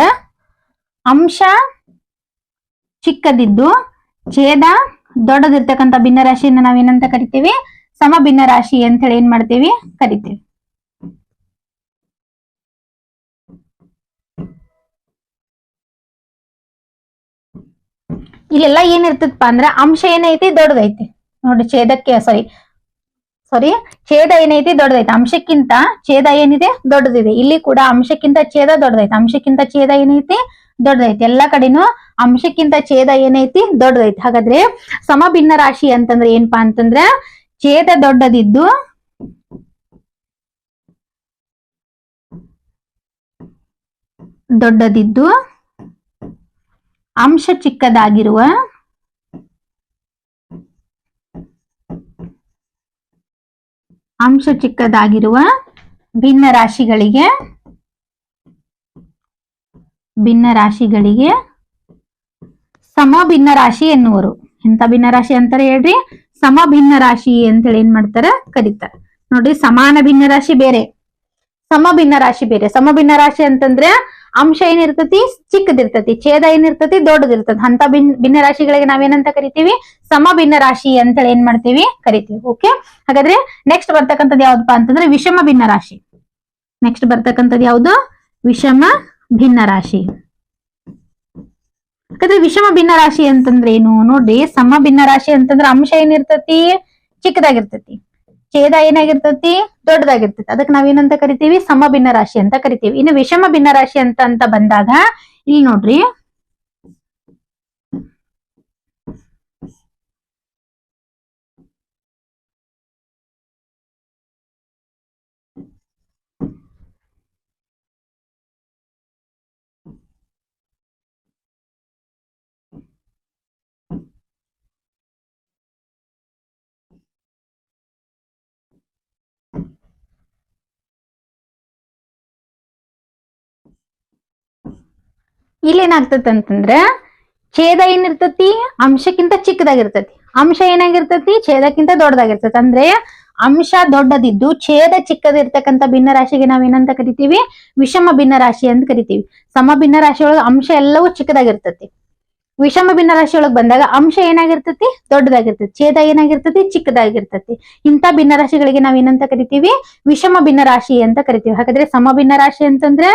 ಅಂಶ ಚಿಕ್ಕದಿದ್ದು ಛೇದ ದೊಡ್ಡದಿರ್ತಕ್ಕಂಥ ಭಿನ್ನ ರಾಶಿಯನ್ನ ನಾವೇನಂತ ಕರಿತೀವಿ, ಸಮ ಭಿನ್ನ ರಾಶಿ ಅಂತ ಹೇಳಿ ಏನ್ ಮಾಡ್ತೀವಿ, ಕರಿತೀವಿ. ಇಲ್ಲೆಲ್ಲ ಏನಿರ್ತದಪ್ಪ ಅಂದ್ರ ಅಂಶ ಏನೈತಿ, ದೊಡ್ಡದೈತಿ. ನೋಡ್ರಿ, ಛೇದ ಏನೈತಿ, ದೊಡ್ಡದೈತಿ. ಅಂಶಕ್ಕಿಂತ ಛೇದ ಏನಿದೆ, ದೊಡ್ಡದಿದೆ. ಇಲ್ಲಿ ಕೂಡ ಅಂಶಕ್ಕಿಂತ ಛೇದ ದೊಡ್ಡದೈತಿ. ಅಂಶಕ್ಕಿಂತ ಛೇದ ಏನೈತಿ, ದೊಡ್ಡದೈತಿ. ಎಲ್ಲಾ ಕಡೆನೂ ಅಂಶಕ್ಕಿಂತ ಛೇದ ಏನೈತಿ, ದೊಡ್ಡದೈತಿ. ಹಾಗಾದ್ರೆ ಸಮ ಭಿನ್ನ ರಾಶಿ ಅಂತಂದ್ರೆ ಏನಪ್ಪಾ ಅಂತಂದ್ರ ಛೇದ ದೊಡ್ಡದಿದ್ದು ಅಂಶ ಚಿಕ್ಕದಾಗಿರುವ ಭಿನ್ನ ರಾಶಿಗಳಿಗೆ ಸಮ ಭಿನ್ನ ರಾಶಿ ಎನ್ನುವರು. ಎಂತ ಭಿನ್ನ ರಾಶಿ ಅಂತಾರೆ ಹೇಳ್ರಿ, ಸಮ ಭಿನ್ನ ರಾಶಿ ಅಂತೇಳಿ ಏನ್ ಮಾಡ್ತಾರ, ಕರೀತಾರ. ನೋಡ್ರಿ, ಸಮಾನ ಭಿನ್ನ ರಾಶಿ ಬೇರೆ, ಸಮ ಭಿನ್ನ ರಾಶಿ ಬೇರೆ. ಸಮ ಭಿನ್ನ ರಾಶಿ ಅಂತಂದ್ರೆ ಅಂಶ ಏನಿರ್ತತಿ, ಚಿಕ್ಕದಿರ್ತತಿ. ಛೇದ ಏನಿರ್ತತಿ, ದೊಡ್ಡದಿರ್ತತಿ. ಅಂತ ಭಿನ್ನ ರಾಶಿಗಳಿಗೆ ನಾವೇನಂತ ಕರಿತೀವಿ, ಸಮ ಭಿನ್ನ ರಾಶಿ ಅಂತೇಳಿ ಏನ್ ಮಾಡ್ತೀವಿ, ಕರಿತೀವಿ. ಓಕೆ. ಹಾಗಾದ್ರೆ ನೆಕ್ಸ್ಟ್ ಬರ್ತಕ್ಕಂಥದ್ದು ಯಾವ್ದಪ್ಪ ಅಂತಂದ್ರೆ ವಿಷಮ ಭಿನ್ನ ರಾಶಿ. ನೆಕ್ಸ್ಟ್ ಬರ್ತಕ್ಕಂಥದ್ದು ಯಾವ್ದು, ವಿಷಮ ಭಿನ್ನ ರಾಶಿ. ಹಾಗಾದ್ರೆ ವಿಷಮ ಭಿನ್ನ ರಾಶಿ ಅಂತಂದ್ರೆ ಏನು ನೋಡ್ರಿ, ಸಮ ಭಿನ್ನ ರಾಶಿ ಅಂತಂದ್ರೆ ಅಂಶ ಏನಿರ್ತತಿ, ಚಿಕ್ಕದಾಗಿರ್ತತಿ. ಛೇದ ಏನಾಗಿರ್ತತಿ, ದೊಡ್ಡದಾಗಿರ್ತತಿ. ಅದಕ್ಕೆ ನಾವೇನಂತ ಕರಿತೀವಿ, ಸಮ ಭಿನ್ನ ರಾಶಿ ಅಂತ ಕರಿತೀವಿ. ಇನ್ನು ವಿಷಮ ಭಿನ್ನ ರಾಶಿ ಅಂತ ಬಂದಾಗ ಇಲ್ಲಿ ನೋಡ್ರಿ, ಇಲ್ಲೇನಾಗ್ತತಿ ಅಂತಂದ್ರ ಛೇದ ಏನಿರ್ತತಿ, ಅಂಶಕ್ಕಿಂತ ಚಿಕ್ಕದಾಗಿರ್ತತಿ. ಅಂಶ ಏನಾಗಿರ್ತತಿ, ಛೇದಕ್ಕಿಂತ ದೊಡ್ಡದಾಗಿರ್ತತಿ. ಅಂದ್ರೆ ಅಂಶ ದೊಡ್ಡದಿದ್ದು ಛೇದ ಚಿಕ್ಕದಿರ್ತಕ್ಕಂಥ ಭಿನ್ನ ರಾಶಿಗೆ ನಾವೇನಂತ ಕರಿತೀವಿ, ವಿಷಮ ಭಿನ್ನ ರಾಶಿ ಅಂತ ಕರಿತೀವಿ. ಸಮ ಭಿನ್ನ ರಾಶಿ ಒಳಗ ಅಂಶ ಎಲ್ಲವೂ ಚಿಕ್ಕದಾಗಿರ್ತತಿ. ವಿಷಮ ಭಿನ್ನ ರಾಶಿ ಒಳಗ್ ಬಂದಾಗ ಅಂಶ ಏನಾಗಿರ್ತತಿ, ದೊಡ್ಡದಾಗಿರ್ತತಿ. ಛೇದ ಏನಾಗಿರ್ತತಿ, ಚಿಕ್ಕದಾಗಿರ್ತತಿ. ಇಂಥ ಭಿನ್ನ ರಾಶಿಗಳಿಗೆ ನಾವೇನಂತ ಕರಿತೀವಿ, ವಿಷಮ ಭಿನ್ನ ರಾಶಿ ಅಂತ ಕರಿತೀವಿ. ಹಾಗಾದ್ರೆ ಸಮ ಭಿನ್ನ ರಾಶಿ ಅಂತಂದ್ರೆ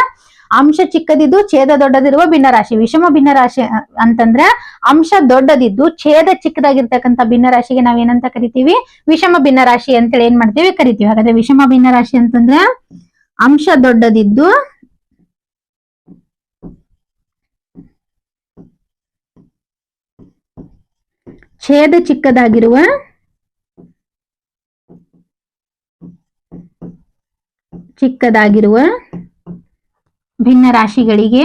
ಅಂಶ ಚಿಕ್ಕದಿದ್ದು ಛೇದ ದೊಡ್ಡದಿರುವ ಭಿನ್ನ ರಾಶಿ. ವಿಷಮ ಭಿನ್ನ ರಾಶಿ ಅಂತಂದ್ರೆ ಅಂಶ ದೊಡ್ಡದಿದ್ದು ಛೇದ ಚಿಕ್ಕದಾಗಿರ್ತಕ್ಕಂಥ ಭಿನ್ನ ರಾಶಿಗೆ ನಾವೇನಂತ ಕರಿತೀವಿ, ವಿಷಮ ಭಿನ್ನ ರಾಶಿ ಅಂತೇಳಿ ಏನ್ ಮಾಡ್ತೀವಿ, ಕರಿತೀವಿ. ಹಾಗಾದ್ರೆ ವಿಷಮ ಭಿನ್ನ ರಾಶಿ ಅಂತಂದ್ರೆ ಅಂಶ ದೊಡ್ಡದಿದ್ದು ಛೇದ ಚಿಕ್ಕದಾಗಿರುವ ಭಿನ್ನ ರಾಶಿಗಳಿಗೆ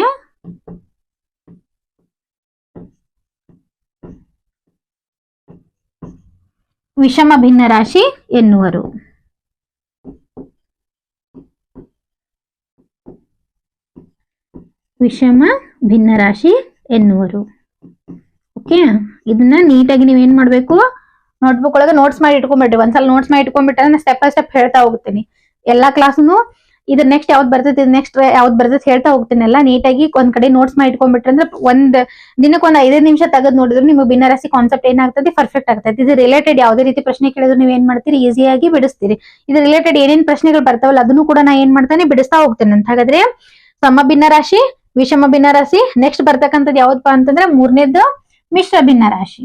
ವಿಷಮ ಭಿನ್ನ ರಾಶಿ ಎನ್ನುವರು. ವಿಷಮ ಭಿನ್ನ ರಾಶಿ ಎನ್ನುವರು. ಓಕೆ. ಇದನ್ನ ನೀಟಾಗಿ ನೀವೇನ್ ಮಾಡ್ಬೇಕು, ನೋಟ್ಬುಕ್ ಒಳಗೆ ನೋಟ್ಸ್ ಮಾಡಿ ಇಟ್ಕೊಂಡ್ಬಿಟ್ರಿ. ಒಂದ್ಸಲ ನೋಟ್ಸ್ ಮಾಡಿ ಇಟ್ಕೊಂಡ್ಬಿಟ್ರೆ ಸ್ಟೆಪ್ ಬೈ ಸ್ಟೆಪ್ ಹೇಳ್ತಾ ಹೋಗ್ತೀನಿ. ಎಲ್ಲಾ ಕ್ಲಾಸ್ನು ಇದ್ರ ನೆಕ್ಸ್ಟ್ ಯಾವ್ದು ಬರ್ತೈತಿ ನೆಕ್ಸ್ಟ್ ಯಾವ್ದು ಬರ್ತೈತಿ ಹೇಳ್ತಾ ಹೋಗ್ತೀನಿ ಎಲ್ಲ ನೀಟಾಗಿ ಒಂದ್ ಕಡೆ ನೋಟ್ಸ್ ಮಾಡಿ ಇಟ್ಕೊಂಡ್ಬಿಟ್ರೆ ಅಂದ್ರೆ ದಿನಕ್ಕೆ ಒಂದ್ 5 ನಿಮಿಷ ತೆಗೆದು ನೋಡಿದ್ರೆ ನಿಮ್ಗೆ ಭಿನ್ನರಾಶಿ ಕಾನ್ಸೆಪ್ಟ್ ಏನಾಗ್ತದೆ ಪರ್ಫೆಕ್ಟ್ ಆಗ್ತೈತಿ. ಇದು ರಿಲೇಟೆಡ್ ಯಾವುದೇ ರೀತಿ ಪ್ರಶ್ನೆ ಕೇಳಿದ್ರು ನೀವ್ ಏನ್ ಮಾಡ್ತೀರಿ ಈಸಿಯಾಗಿ ಬಿಡಿಸ್ತೀರಿ. ಇದು ರಿಲೇಟೆಡ್ ಏನೇನ್ ಪ್ರಶ್ನೆಗಳು ಬರ್ತಾವಲ್ಲ ಅದನ್ನು ಕೂಡ ನಾ ಏನ್ ಮಾಡ್ತಾನೆ ಬಿಡಿಸ್ತಾ ಹೋಗ್ತೇನೆ ಅಂತ. ಹಾಗಾದ್ರೆ ಸಮ ಭಿನ್ನರಾಶಿ, ವಿಷಮ ಭಿನ್ನರಾಶಿ, ನೆಕ್ಸ್ಟ್ ಬರ್ತಕ್ಕಂಥದ್ದು ಯಾವ್ದಪ್ಪ ಅಂತಂದ್ರೆ ಮೂರನೇದ್ದು ಮಿಶ್ರ ಭಿನ್ನ ರಾಶಿ.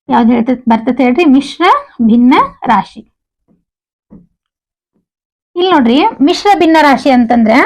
ಯಾವ್ದು ಬರ್ತೈತೆ ಹೇಳ್ರಿ, ಮಿಶ್ರ ಭಿನ್ನ ರಾಶಿ. ಇಲ್ಲಿ ನೋಡ್ರಿ ಮಿಶ್ರ ಭಿನ್ನ ರಾಶಿ ಅಂತಂದ್ರೆ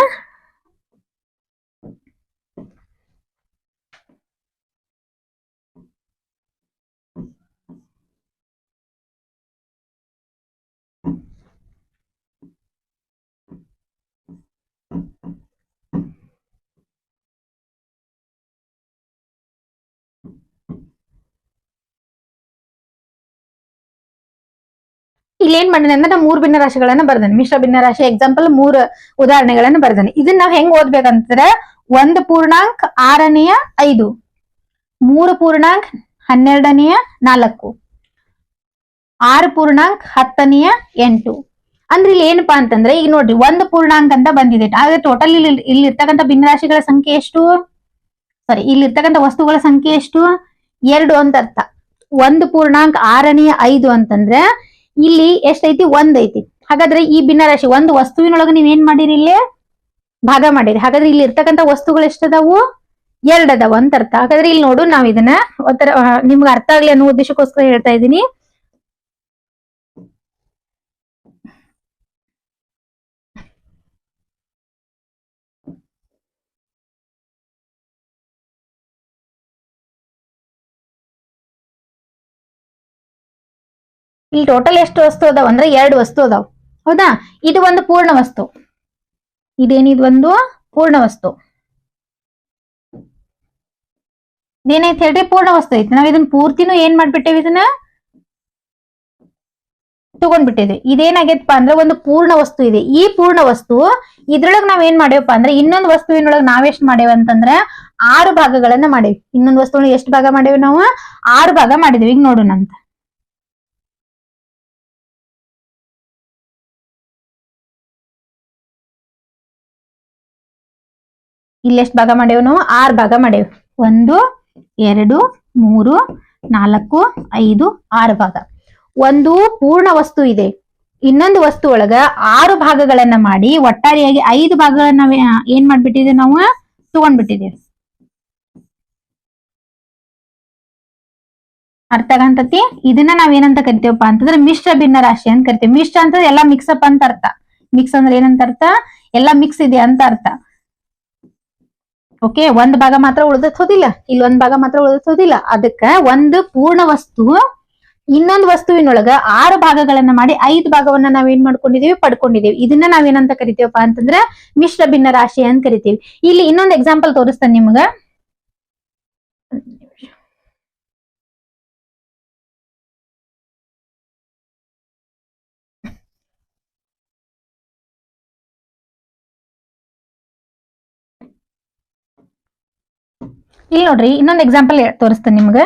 ಇಲ್ಲಿ ಏನ್ ಮಾಡಿದೆ ಅಂದ್ರೆ 3 ಭಿನ್ನ ರಾಶಿಗಳನ್ನ ಬರ್ದೇನೆ. ಮಿಶ್ರ ಭಿನ್ನ ರಾಶಿ ಎಕ್ಸಾಂಪಲ್ 3 ಉದಾಹರಣೆಗಳನ್ನ ಬರ್ದೇನೆ. ಇದನ್ನ ನಾವ್ ಹೆಂಗ್ ಓದ್ಬೇಕಂತಂದ್ರೆ 1 ಪೂರ್ಣಾಂಕ 6ನೇ 5, 3 ಪೂರ್ಣಾಂಕ 12ನೇ 4, 6 ಪೂರ್ಣಾಂಕ 10ನೇ 8. ಅಂದ್ರೆ ಇಲ್ಲಿ ಏನಪ್ಪಾ ಅಂತಂದ್ರೆ ಈಗ ನೋಡ್ರಿ 1 ಪೂರ್ಣಾಂಕ ಅಂತ ಬಂದಿದೆ. ಆದ್ರೆ ಟೋಟಲ್ ಇಲ್ಲಿ ಇರ್ತಕ್ಕಂಥ ಭಿನ್ನರಾಶಿಗಳ ಸಂಖ್ಯೆ ಎಷ್ಟು, ಸಾರಿ ಇಲ್ಲಿ ಇರ್ತಕ್ಕಂಥ ವಸ್ತುಗಳ ಸಂಖ್ಯೆ ಎಷ್ಟು, 2 ಅಂತ ಅರ್ಥ. 1 ಪೂರ್ಣಾಂಕ 6ನೇ 5 ಅಂತಂದ್ರೆ ಇಲ್ಲಿ ಎಷ್ಟೈತಿ, 1 ಐತಿ. ಹಾಗಾದ್ರೆ ಈ ಭಿನ್ನರಾಶಿ ಒಂದು ವಸ್ತುವಿನೊಳಗೆ ನೀವ್ ಏನ್ ಮಾಡಿರಿ, ಇಲ್ಲಿ ಭಾಗ ಮಾಡಿರಿ. ಹಾಗಾದ್ರೆ ಇಲ್ಲಿ ಇರ್ತಕ್ಕಂಥ ವಸ್ತುಗಳು ಎಷ್ಟದಾವು, 2 ಅದಾವ ಅಂತ ಅರ್ಥ. ಹಾಗಾದ್ರೆ ಇಲ್ಲಿ ನೋಡು ನಾವ್ ಇದನ್ನ ಒಂಥರ ನಿಮ್ಗೆ ಅರ್ಥ ಆಗ್ಲಿ ಅನ್ನೋ ಉದ್ದೇಶಕ್ಕೋಸ್ಕರ ಹೇಳ್ತಾ ಇದ್ದೀನಿ. ಇಲ್ಲಿ ಟೋಟಲ್ ಎಷ್ಟು ವಸ್ತು ಅದಾವ ಅಂದ್ರೆ 2 ವಸ್ತು ಅದಾವ, ಹೌದಾ. ಇದು ಒಂದು ಪೂರ್ಣ ವಸ್ತು, ಇದೇನಿದ್ ಒಂದು ಪೂರ್ಣ ವಸ್ತು. ಇದೇನೈತಿ ಹೇಳ್ರಿ, ಪೂರ್ಣ ವಸ್ತು ಐತಿ. ನಾವ್ ಇದನ್ನ ಪೂರ್ತಿನೂ ಏನ್ ಮಾಡ್ಬಿಟ್ಟೇವಿ, ಇದನ್ನ ತಗೊಂಡ್ಬಿಟ್ಟಿದ್ವಿ. ಇದೇನಾಗೈತಪ್ಪ ಅಂದ್ರೆ ಒಂದು ಪೂರ್ಣ ವಸ್ತು ಇದೆ. ಈ ಪೂರ್ಣ ವಸ್ತು ಇದ್ರೊಳಗ್ ನಾವ್ ಏನ್ ಮಾಡೇವಪ್ಪ ಅಂದ್ರೆ ಇನ್ನೊಂದು ವಸ್ತುವಿನೊಳಗ್ ನಾವೆಷ್ಟ್ ಮಾಡೇವ ಅಂತಂದ್ರೆ 6 ಭಾಗಗಳನ್ನ ಮಾಡೇವಿ. ಇನ್ನೊಂದು ವಸ್ತುವಿನ ಎಷ್ಟು ಭಾಗ ಮಾಡೇವಿ ನಾವು, 6 ಭಾಗ ಮಾಡಿದ್ವಿ. ಈಗ ನೋಡೋಣ ಅಂತ. ಇಲ್ಲಿ ಎಷ್ಟು ಭಾಗ ಮಾಡೇವು ನಾವು, 6 ಭಾಗ ಮಾಡೇವು. 1 2 3 4 5 6 ಭಾಗ. ಒಂದು ಪೂರ್ಣ ವಸ್ತು ಇದೆ, ಇನ್ನೊಂದು ವಸ್ತು ಒಳಗ 6 ಭಾಗಗಳನ್ನ ಮಾಡಿ ಒಟ್ಟಾರೆಯಾಗಿ 5 ಭಾಗಗಳನ್ನ ಏನ್ ಮಾಡ್ಬಿಟ್ಟಿದ್ದೇವೆ ನಾವು, ತಗೊಂಡ್ಬಿಟ್ಟಿದ್ದೇವೆ. ಅರ್ಥ ಆಗಂತತಿ. ಇದನ್ನ ನಾವ್ ಏನಂತ ಕರಿತೇವಪ್ಪ ಅಂತಂದ್ರೆ ಮಿಶ್ರ ಭಿನ್ನ ರಾಶಿ ಅಂತ ಕರಿತೇವೆ. ಮಿಶ್ರ ಅಂತಂದ್ರೆ ಎಲ್ಲಾ ಮಿಕ್ಸಪ್ ಅಂತ ಅರ್ಥ. ಮಿಕ್ಸ್ ಅಂದ್ರೆ ಏನಂತ ಅರ್ಥ, ಎಲ್ಲಾ ಮಿಕ್ಸ್ ಇದೆ ಅಂತ ಅರ್ಥ. ಓಕೆ, 1 ಭಾಗ ಮಾತ್ರ ಉಳಿದೋದಿಲ್ಲ, ಇಲ್ಲಿ 1 ಭಾಗ ಮಾತ್ರ ಉಳಿದೋದಿಲ್ಲ. ಅದಕ್ಕ ಒಂದು ಪೂರ್ಣ ವಸ್ತು ಇನ್ನೊಂದು ವಸ್ತುವಿನೊಳಗ 6 ಭಾಗಗಳನ್ನ ಮಾಡಿ 5 ಭಾಗವನ್ನ ನಾವೇನ್ ಮಾಡ್ಕೊಂಡಿದೀವಿ, ಪಡ್ಕೊಂಡಿದೀವಿ. ಇದನ್ನ ನಾವೇನಂತ ಕರಿತೀವಪ್ಪ ಅಂತಂದ್ರೆ ಮಿಶ್ರ ಭಿನ್ನ ರಾಶಿ ಅಂತ ಕರಿತೀವಿ. ಇಲ್ಲಿ ಇನ್ನೊಂದು ಎಕ್ಸಾಂಪಲ್ ತೋರಿಸ್ತೇನೆ ನಿಮ್ಗ. ಇಲ್ಲಿ ನೋಡ್ರಿ ಇನ್ನೊಂದು ಎಕ್ಸಾಂಪಲ್ ತೋರಿಸ್ತೇನೆ ನಿಮ್ಗ.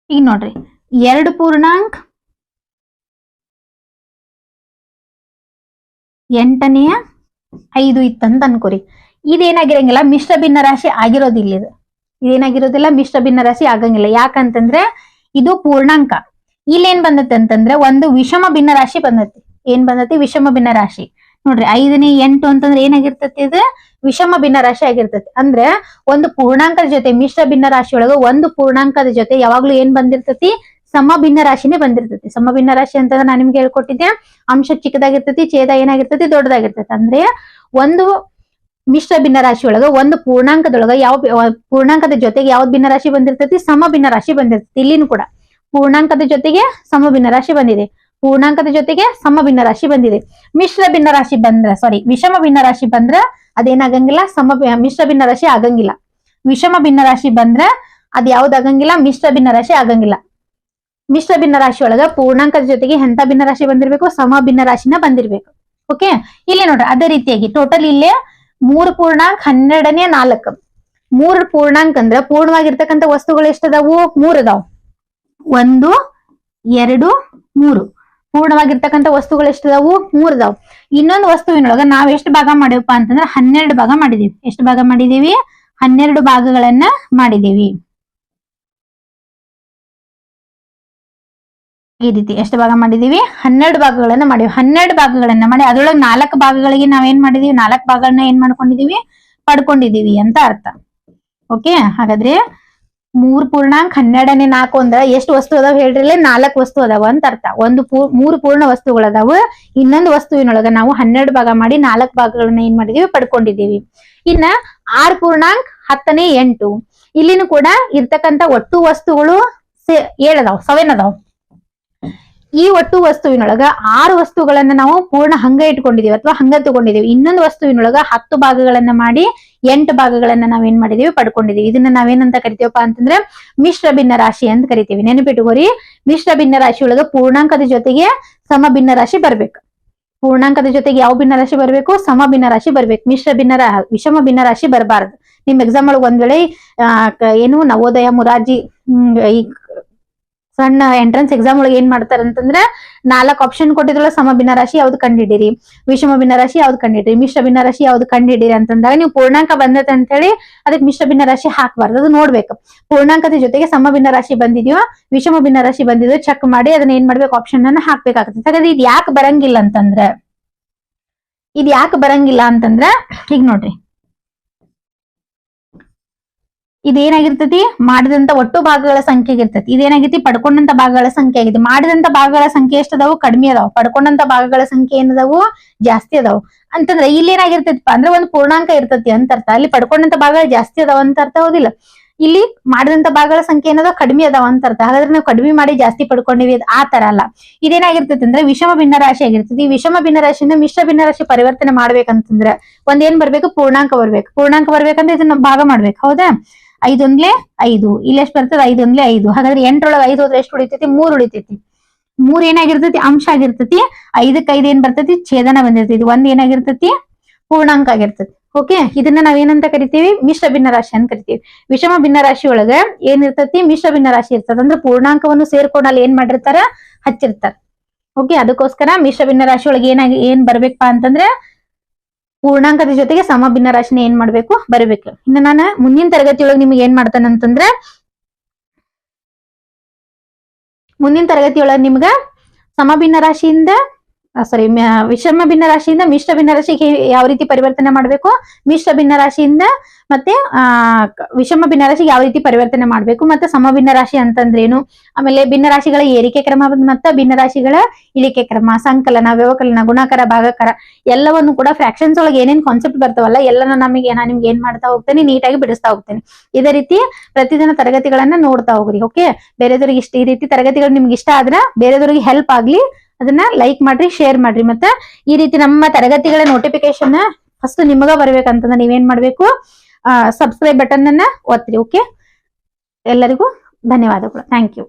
ಈಗ ನೋಡ್ರಿ 2 ಪೂರ್ಣಾಂಕ 8ನೇ 5 ಇತ್ತಂತ ಅನ್ಕೋರಿ. ಇದೇನಾಗಿರಂಗಿಲ್ಲ, ಮಿಶ್ರ ಭಿನ್ನ ರಾಶಿ ಆಗಿರೋದಿಲ್ಲ. ಇದೇನಾಗಿರೋದಿಲ್ಲ, ಮಿಶ್ರ ಭಿನ್ನ ರಾಶಿ ಆಗಂಗಿಲ್ಲ. ಯಾಕಂತಂದ್ರೆ ಇದು ಪೂರ್ಣಾಂಕ. ಇಲ್ಲೇನ್ ಬಂದತ್ತೆ ಅಂತಂದ್ರೆ ಒಂದು ವಿಷಮ ಭಿನ್ನ ರಾಶಿ ಬಂದತಿ. ಏನ್ ಬಂದತಿ, ವಿಷಮ ಭಿನ್ನ ರಾಶಿ. ನೋಡ್ರಿ 5ನೇ 8 ಅಂತಂದ್ರೆ ಏನಾಗಿರ್ತತಿ, ಇದು ವಿಷಮ ಭಿನ್ನ ರಾಶಿ ಆಗಿರ್ತತಿ. ಅಂದ್ರೆ ಒಂದು ಪೂರ್ಣಾಂಕದ ಜೊತೆ ಮಿಶ್ರ ಭಿನ್ನ ರಾಶಿ ಒಳಗ ಒಂದು ಪೂರ್ಣಾಂಕದ ಜೊತೆ ಯಾವಾಗ್ಲೂ ಏನ್ ಬಂದಿರ್ತತಿ, ಸಮ ಭಿನ್ನ ರಾಶಿನೇ ಬಂದಿರ್ತತಿ. ಸಮ ಭಿನ್ನ ರಾಶಿ ಅಂತಂದ್ರೆ ನಾನು ನಿಮ್ಗೆ ಹೇಳ್ಕೊಟ್ಟಿದ್ದೆ, ಅಂಶ ಚಿಕ್ಕದಾಗಿರ್ತತಿ, ಛೇದ ಏನಾಗಿರ್ತತಿ, ದೊಡ್ಡದಾಗಿರ್ತತಿ. ಅಂದ್ರೆ ಒಂದು ಮಿಶ್ರ ಭಿನ್ನ ರಾಶಿ ಒಳಗ ಒಂದು ಪೂರ್ಣಾಂಕದೊಳಗ ಯಾವ ಪೂರ್ಣಾಂಕದ ಜೊತೆಗೆ ಯಾವ್ದು ಭಿನ್ನ ರಾಶಿ ಬಂದಿರ್ತತಿ, ಸಮ ಭಿನ್ನ ರಾಶಿ ಬಂದಿರ್ತತಿ. ಇಲ್ಲಿನೂ ಕೂಡ ಪೂರ್ಣಾಂಕದ ಜೊತೆಗೆ ಸಮ ಭಿನ್ನ ರಾಶಿ ಬಂದಿದೆ, ಪೂರ್ಣಾಂಕದ ಜೊತೆಗೆ ಸಮ ಭಿನ್ನ ರಾಶಿ ಬಂದಿದೆ. ಮಿಶ್ರ ಭಿನ್ನ ರಾಶಿ ಬಂದ್ರ, ಸಾರಿ ವಿಷಮ ಭಿನ್ನ ರಾಶಿ ಬಂದ್ರ ಅದೇನಾಗಂಗಿಲ್ಲ, ಮಿಶ್ರ ಭಿನ್ನ ರಾಶಿ ಆಗಂಗಿಲ್ಲ. ವಿಷಮ ಭಿನ್ನ ರಾಶಿ ಬಂದ್ರ ಅದ್ ಯಾವ್ದು ಆಗಂಗಿಲ್ಲ, ಮಿಶ್ರ ಭಿನ್ನ ರಾಶಿ ಆಗಂಗಿಲ್ಲ. ಮಿಶ್ರ ಭಿನ್ನ ರಾಶಿ ಒಳಗ ಪೂರ್ಣಾಂಕದ ಜೊತೆಗೆ ಎಂತ ಭಿನ್ನ ರಾಶಿ ಬಂದಿರ್ಬೇಕು, ಸಮ ಭಿನ್ನ ರಾಶಿನ ಬಂದಿರ್ಬೇಕು. ಓಕೆ, ಇಲ್ಲಿ ನೋಡ್ರಿ ಅದೇ ರೀತಿಯಾಗಿ ಟೋಟಲ್ ಇಲ್ಲೇ 3 ಪೂರ್ಣಾಂಕ 12ನೇ 4. 3 ಪೂರ್ಣಾಂಕ ಅಂದ್ರ ಪೂರ್ಣವಾಗಿರ್ತಕ್ಕಂಥ ವಸ್ತುಗಳು ಎಷ್ಟದಾವು? 3 ಅದಾವ್. 1 2 3. ಪೂರ್ಣವಾಗಿರ್ತಕ್ಕಂಥ ವಸ್ತುಗಳು ಎಷ್ಟದಾವು? 3 ಅದಾವ್. ಇನ್ನೊಂದು ವಸ್ತುವಿನೊಳಗ ನಾವ್ ಎಷ್ಟು ಭಾಗ ಮಾಡಿವಪ್ಪ ಅಂತಂದ್ರ 12 ಭಾಗ ಮಾಡಿದೀವಿ. ಎಷ್ಟು ಭಾಗ ಮಾಡಿದೀವಿ? 12 ಭಾಗಗಳನ್ನ ಮಾಡಿದೀವಿ. ಈ ರೀತಿ ಎಷ್ಟು ಭಾಗ ಮಾಡಿದೀವಿ? 12 ಭಾಗಗಳನ್ನ ಮಾಡಿವಿ. 12 ಭಾಗಗಳನ್ನ ಮಾಡಿ ಅದ್ರೊಳಗೆ 4 ಭಾಗಗಳಿಗೆ ನಾವೇನ್ ಮಾಡಿದೀವಿ? 4 ಭಾಗಗಳನ್ನ ಏನ್ ಮಾಡ್ಕೊಂಡಿದೀವಿ? ಪಡ್ಕೊಂಡಿದೀವಿ ಅಂತ ಅರ್ಥ. ಓಕೆ, ಹಾಗಾದ್ರೆ 3 ಪೂರ್ಣಾಂಕ 12ನೇ 4 ಅಂದ್ರ ಎಷ್ಟು ವಸ್ತು ಅದಾವ ಹೇಳ್ರಿ? 4 ವಸ್ತು ಅದಾವ ಅಂತ ಅರ್ಥ. 3 ಪೂರ್ಣ ವಸ್ತುಗಳು ಅದಾವ. ಇನ್ನೊಂದು ವಸ್ತುವಿನೊಳಗ ನಾವು 12 ಭಾಗ ಮಾಡಿ 4 ಭಾಗಗಳನ್ನ ಏನ್ ಮಾಡಿದೀವಿ? ಪಡ್ಕೊಂಡಿದೀವಿ. ಇನ್ನ 6 ಪೂರ್ಣಾಂಕ 10ನೇ 8. ಇಲ್ಲಿನೂ ಕೂಡ ಇರ್ತಕ್ಕಂಥ ಒಟ್ಟು ವಸ್ತುಗಳು 7 ಅದಾವ, 7 ಅದಾವ. ಈ ಒಟ್ಟು ವಸ್ತುವಿನೊಳಗ 6 ವಸ್ತುಗಳನ್ನ ನಾವು ಪೂರ್ಣ ಹಂಗ ಇಟ್ಕೊಂಡಿದೀವಿ ಅಥವಾ ಹಂಗ ತಗೊಂಡಿದೀವಿ. ಇನ್ನೊಂದು ವಸ್ತುವಿನೊಳಗ 10 ಭಾಗಗಳನ್ನ ಮಾಡಿ 8 ಭಾಗಗಳನ್ನ ನಾವೇನ್ ಮಾಡಿದೀವಿ? ಪಡ್ಕೊಂಡಿದೀವಿ. ಇದನ್ನ ನಾವೇನಂತ ಕರಿತೀವಪ್ಪ ಅಂತಂದ್ರೆ ಮಿಶ್ರ ಭಿನ್ನ ರಾಶಿ ಅಂತ ಕರಿತೀವಿ. ನೆನಪಿಟ್ಟುಕೋರಿ, ಮಿಶ್ರ ಭಿನ್ನ ರಾಶಿ ಒಳಗ ಪೂರ್ಣಾಂಕದ ಜೊತೆಗೆ ಸಮ ಭಿನ್ನ ರಾಶಿ ಬರ್ಬೇಕು. ಪೂರ್ಣಾಂಕದ ಜೊತೆಗೆ ಯಾವ ಭಿನ್ನ ರಾಶಿ ಬರ್ಬೇಕು? ಸಮ ಭಿನ್ನ ರಾಶಿ ಬರ್ಬೇಕು. ವಿಷಮ ಭಿನ್ನ ರಾಶಿ ಬರಬಾರದು. ನಿಮ್ ಎಕ್ಸಾಮ್ ಒಳಗೆ ಒಂದ್ ವೇಳೆ ಏನು ನವೋದಯ ಮುರಾರ್ಜಿ ಈ ಸಣ್ಣ ಎಂಟ್ರೆನ್ಸ್ ಎಕ್ಸಾಮ್ ಒಳಗೆ ಏನ್ ಮಾಡ್ತಾರಂತಂದ್ರೆ 4 ಆಪ್ಷನ್ ಕೊಟ್ಟಿದ್ರಲ್ಲ, ಸಮ ಭಿನ್ನ ರಾಶಿ ಯಾವ್ದು ಕಂಡಿಡಿರಿ, ವಿಷಮ ಭಿನ್ನ ರಾಶಿ ಯಾವ್ದು ಕಂಡಿಡಿರಿ, ಮಿಶ್ರ ಭಿನ್ನ ರಾಶಿ ಯಾವ್ದು ಕಂಡಿಡಿರಿ ಅಂತಂದಾಗ ನೀವು ಪೂರ್ಣಾಂಕ ಬಂದತೆ ಅಂತ ಹೇಳಿ ಅದಕ್ಕೆ ಮಿಶ್ರ ಭಿನ್ನ ರಾಶಿ ಹಾಕಬಾರ್ದು. ಅದು ನೋಡ್ಬೇಕು. ಪೂರ್ಣಾಂಕದ ಜೊತೆಗೆ ಸಮ ಭಿನ್ನ ರಾಶಿ ಬಂದಿದ್ಯೋ ವಿಷಮ ಭಿನ್ನ ರಾಶಿ ಬಂದಿದ್ಯೋ ಚೆಕ್ ಮಾಡಿ ಅದನ್ನ ಏನ್ ಮಾಡ್ಬೇಕು? ಆಪ್ಷನ್ ಅನ್ನ ಹಾಕ್ಬೇಕಾಗ್ತದೆ. ಹಾಗಾದ್ರೆ ಇದು ಯಾಕೆ ಬರಂಗಿಲ್ಲ ಅಂತಂದ್ರೆ ಈಗ ನೋಡ್ರಿ, ಇದೇನಾಗಿರ್ತತಿ? ಮಾಡಿದಂತ ಒಟ್ಟು ಭಾಗಗಳ ಸಂಖ್ಯೆ ಇರ್ತತಿ. ಇದೇನಾಗೈತಿ? ಪಡ್ಕೊಂಡಂತ ಭಾಗಗಳ ಸಂಖ್ಯೆ ಆಗಿದೆ. ಮಾಡಿದಂತ ಭಾಗಗಳ ಸಂಖ್ಯೆ ಎಷ್ಟದಾವು? ಕಡಿಮೆ ಅದಾವ. ಪಡ್ಕೊಂಡಂತ ಭಾಗಗಳ ಸಂಖ್ಯೆ ಏನದಾವು? ಜಾಸ್ತಿ ಅದಾವು. ಅಂತಂದ್ರೆ ಇಲ್ಲಿ ಏನಾಗಿರ್ತೈತಿಪ್ಪ ಅಂದ್ರೆ ಒಂದು ಪೂರ್ಣಾಂಕ ಇರ್ತತಿ ಅಂತ ಅರ್ಥ. ಅಲ್ಲಿ ಪಡ್ಕೊಂಡಂತ ಭಾಗಗಳು ಜಾಸ್ತಿ ಅದಾವ ಅಂತ ಅರ್ಥ, ಹೌದಿಲ್ಲ? ಇಲ್ಲಿ ಮಾಡಿದಂತ ಭಾಗಗಳ ಸಂಖ್ಯೆ ಏನದಾವ? ಕಡಿಮೆ ಅದಾವ ಅಂತ ಅರ್ಥ. ಹಾಗಾದ್ರೆ ನಾವು ಕಡಿಮೆ ಮಾಡಿ ಜಾಸ್ತಿ ಪಡ್ಕೊಂಡಿವಿ, ಆ ತರ ಅಲ್ಲ. ಇದೇನಾಗಿರ್ತೈತಿ ಅಂದ್ರೆ ವಿಷಮ ಭಿನ್ನ ರಾಶಿ ಆಗಿರ್ತೈತಿ. ಈ ವಿಷಮ ಭಿನ್ನ ರಾಶಿಯಿಂದ ಮಿಶ್ರ ಭಿನ್ನ ರಾಶಿ ಪರಿವರ್ತನೆ ಮಾಡ್ಬೇಕಂತಂದ್ರೆ ಒಂದೇನ್ ಬರ್ಬೇಕು? ಪೂರ್ಣಾಂಕ ಬರ್ಬೇಕು. ಪೂರ್ಣಾಂಕ ಬರ್ಬೇಕಂದ್ರೆ ಇದನ್ನ ಭಾಗ ಮಾಡ್ಬೇಕು, ಹೌದಾ? 5 1 5. ಇಲ್ಲಿ ಎಷ್ಟು ಬರ್ತದೆ? 5 1 5. ಹಾಗಾದ್ರೆ 8 ಒಳಗೆ 5 ಹೋದ್ರೆ ಎಷ್ಟು ಉಳಿತೈತಿ? 3 ಉಳಿತೈತಿ. 3 ಏನಾಗಿರ್ತೈತಿ? ಅಂಶ ಆಗಿರ್ತೈತಿ. 5ಕ್ಕೆ 5 ಏನ್ ಬರ್ತೈತಿ? ಛೇದನ ಬಂದಿರ್ತೈತಿ. 1 ಏನಾಗಿರ್ತೈತಿ? ಪೂರ್ಣಾಂಕ ಆಗಿರ್ತೈತಿ. ಓಕೆ, ಇದನ್ನ ನಾವೇನಂತ ಕರಿತೀವಿ? ಮಿಶ್ರ ಭಿನ್ನ ರಾಶಿ ಅಂತ ಕರಿತೀವಿ. ವಿಷಮ ಭಿನ್ನ ರಾಶಿ ಒಳಗ ಏನಿರ್ತೈತಿ? ಮಿಶ್ರ ಭಿನ್ನ ರಾಶಿ ಇರ್ತದೆ. ಅಂದ್ರೆ ಪೂರ್ಣಾಂಕವನ್ನು ಸೇರ್ಕೊಂಡು ಅಲ್ಲಿ ಏನ್ ಮಾಡಿರ್ತಾರ? ಹಚ್ಚಿರ್ತಾರ. ಓಕೆ, ಅದಕ್ಕೋಸ್ಕರ ಮಿಶ್ರ ಭಿನ್ನ ರಾಶಿ ಒಳಗೆ ಏನ್ ಬರ್ಬೇಕಪ್ಪ ಅಂತಂದ್ರೆ ಪೂರ್ಣಾಂಕದ ಜೊತೆಗೆ ಸಮ ಭಿನ್ನ ರಾಶಿನ ಏನ್ ಮಾಡ್ಬೇಕು? ಬರಬೇಕು. ಇನ್ನು ನಾನು ಮುಂದಿನ ತರಗತಿಯೊಳಗೆ ನಿಮ್ಗೆ ಏನ್ ಮಾಡ್ತಾನಂತಂದ್ರೆ ಮುಂದಿನ ತರಗತಿಯೊಳಗೆ ನಿಮ್ಗ ಸಮ ಭಿನ್ನ ರಾಶಿಯಿಂದ ವಿಷಮ ಭಿನ್ನ ರಾಶಿಯಿಂದ ಮಿಶ್ರ ಭಿನ್ನ ರಾಶಿಗೆ ಯಾವ ರೀತಿ ಪರಿವರ್ತನೆ ಮಾಡ್ಬೇಕು, ಮಿಶ್ರ ಭಿನ್ನ ರಾಶಿಯಿಂದ ಮತ್ತೆ ವಿಷಮ ಭಿನ್ನ ರಾಶಿಗೆ ಯಾವ ರೀತಿ ಪರಿವರ್ತನೆ ಮಾಡ್ಬೇಕು, ಮತ್ತೆ ಸಮ ಭಿನ್ನ ರಾಶಿ ಅಂತಂದ್ರೇನು, ಆಮೇಲೆ ಭಿನ್ನ ರಾಶಿಗಳ ಏರಿಕೆ ಕ್ರಮ ಮತ್ತೆ ಭಿನ್ನ ರಾಶಿಗಳ ಇಳಿಕೆ ಕ್ರಮ, ಸಂಕಲನ, ವ್ಯವಕಲನ, ಗುಣಾಕಾರ, ಭಾಗಾಕಾರ ಎಲ್ಲವನ್ನು ಕೂಡ ಫ್ರಾಕ್ಷನ್ಸ್ ಒಳಗೆ ಏನೇನ್ ಕಾನ್ಸೆಪ್ಟ್ ಬರ್ತಾವಲ್ಲ ಎಲ್ಲಾನು ನಾನು ನಿಮ್ಗೆ ಏನ್ ಮಾಡ್ತಾ ಹೋಗ್ತೇನೆ, ನೀಟಾಗಿ ಬಿಡಿಸ್ತಾ ಹೋಗ್ತೇನೆ. ಇದೇ ರೀತಿ ಪ್ರತಿದಿನ ತರಗತಿಗಳನ್ನ ನೋಡ್ತಾ ಹೋಗ್ರಿ. ಓಕೆ, ಬೇರೆದವ್ರಿಗೆ ಈ ರೀತಿ ತರಗತಿಗಳು ನಿಮ್ಗೆ ಇಷ್ಟ ಆದ್ರ ಬೇರೆದವ್ರಿಗೆ ಹೆಲ್ಪ್ ಆಗ್ಲಿ ಅದನ್ನ ಲೈಕ್ ಮಾಡ್ರಿ, ಶೇರ್ ಮಾಡ್ರಿ. ಮತ್ತೆ ಈ ರೀತಿ ನಮ್ಮ ತರಗತಿಗಳ ನೋಟಿಫಿಕೇಶನ್ ಫಸ್ಟ್ ನಿಮಗ ಬರ್ಬೇಕಂತಂದ್ರೆ ನೀವೇನ್ ಮಾಡ್ಬೇಕು? ಸಬ್ಸ್ಕ್ರೈಬ್ ಬಟನ್ ಅನ್ನ ಒತ್ತಿರಿ. ಓಕೆ, ಎಲ್ಲರಿಗೂ ಧನ್ಯವಾದಗಳು. Thank you.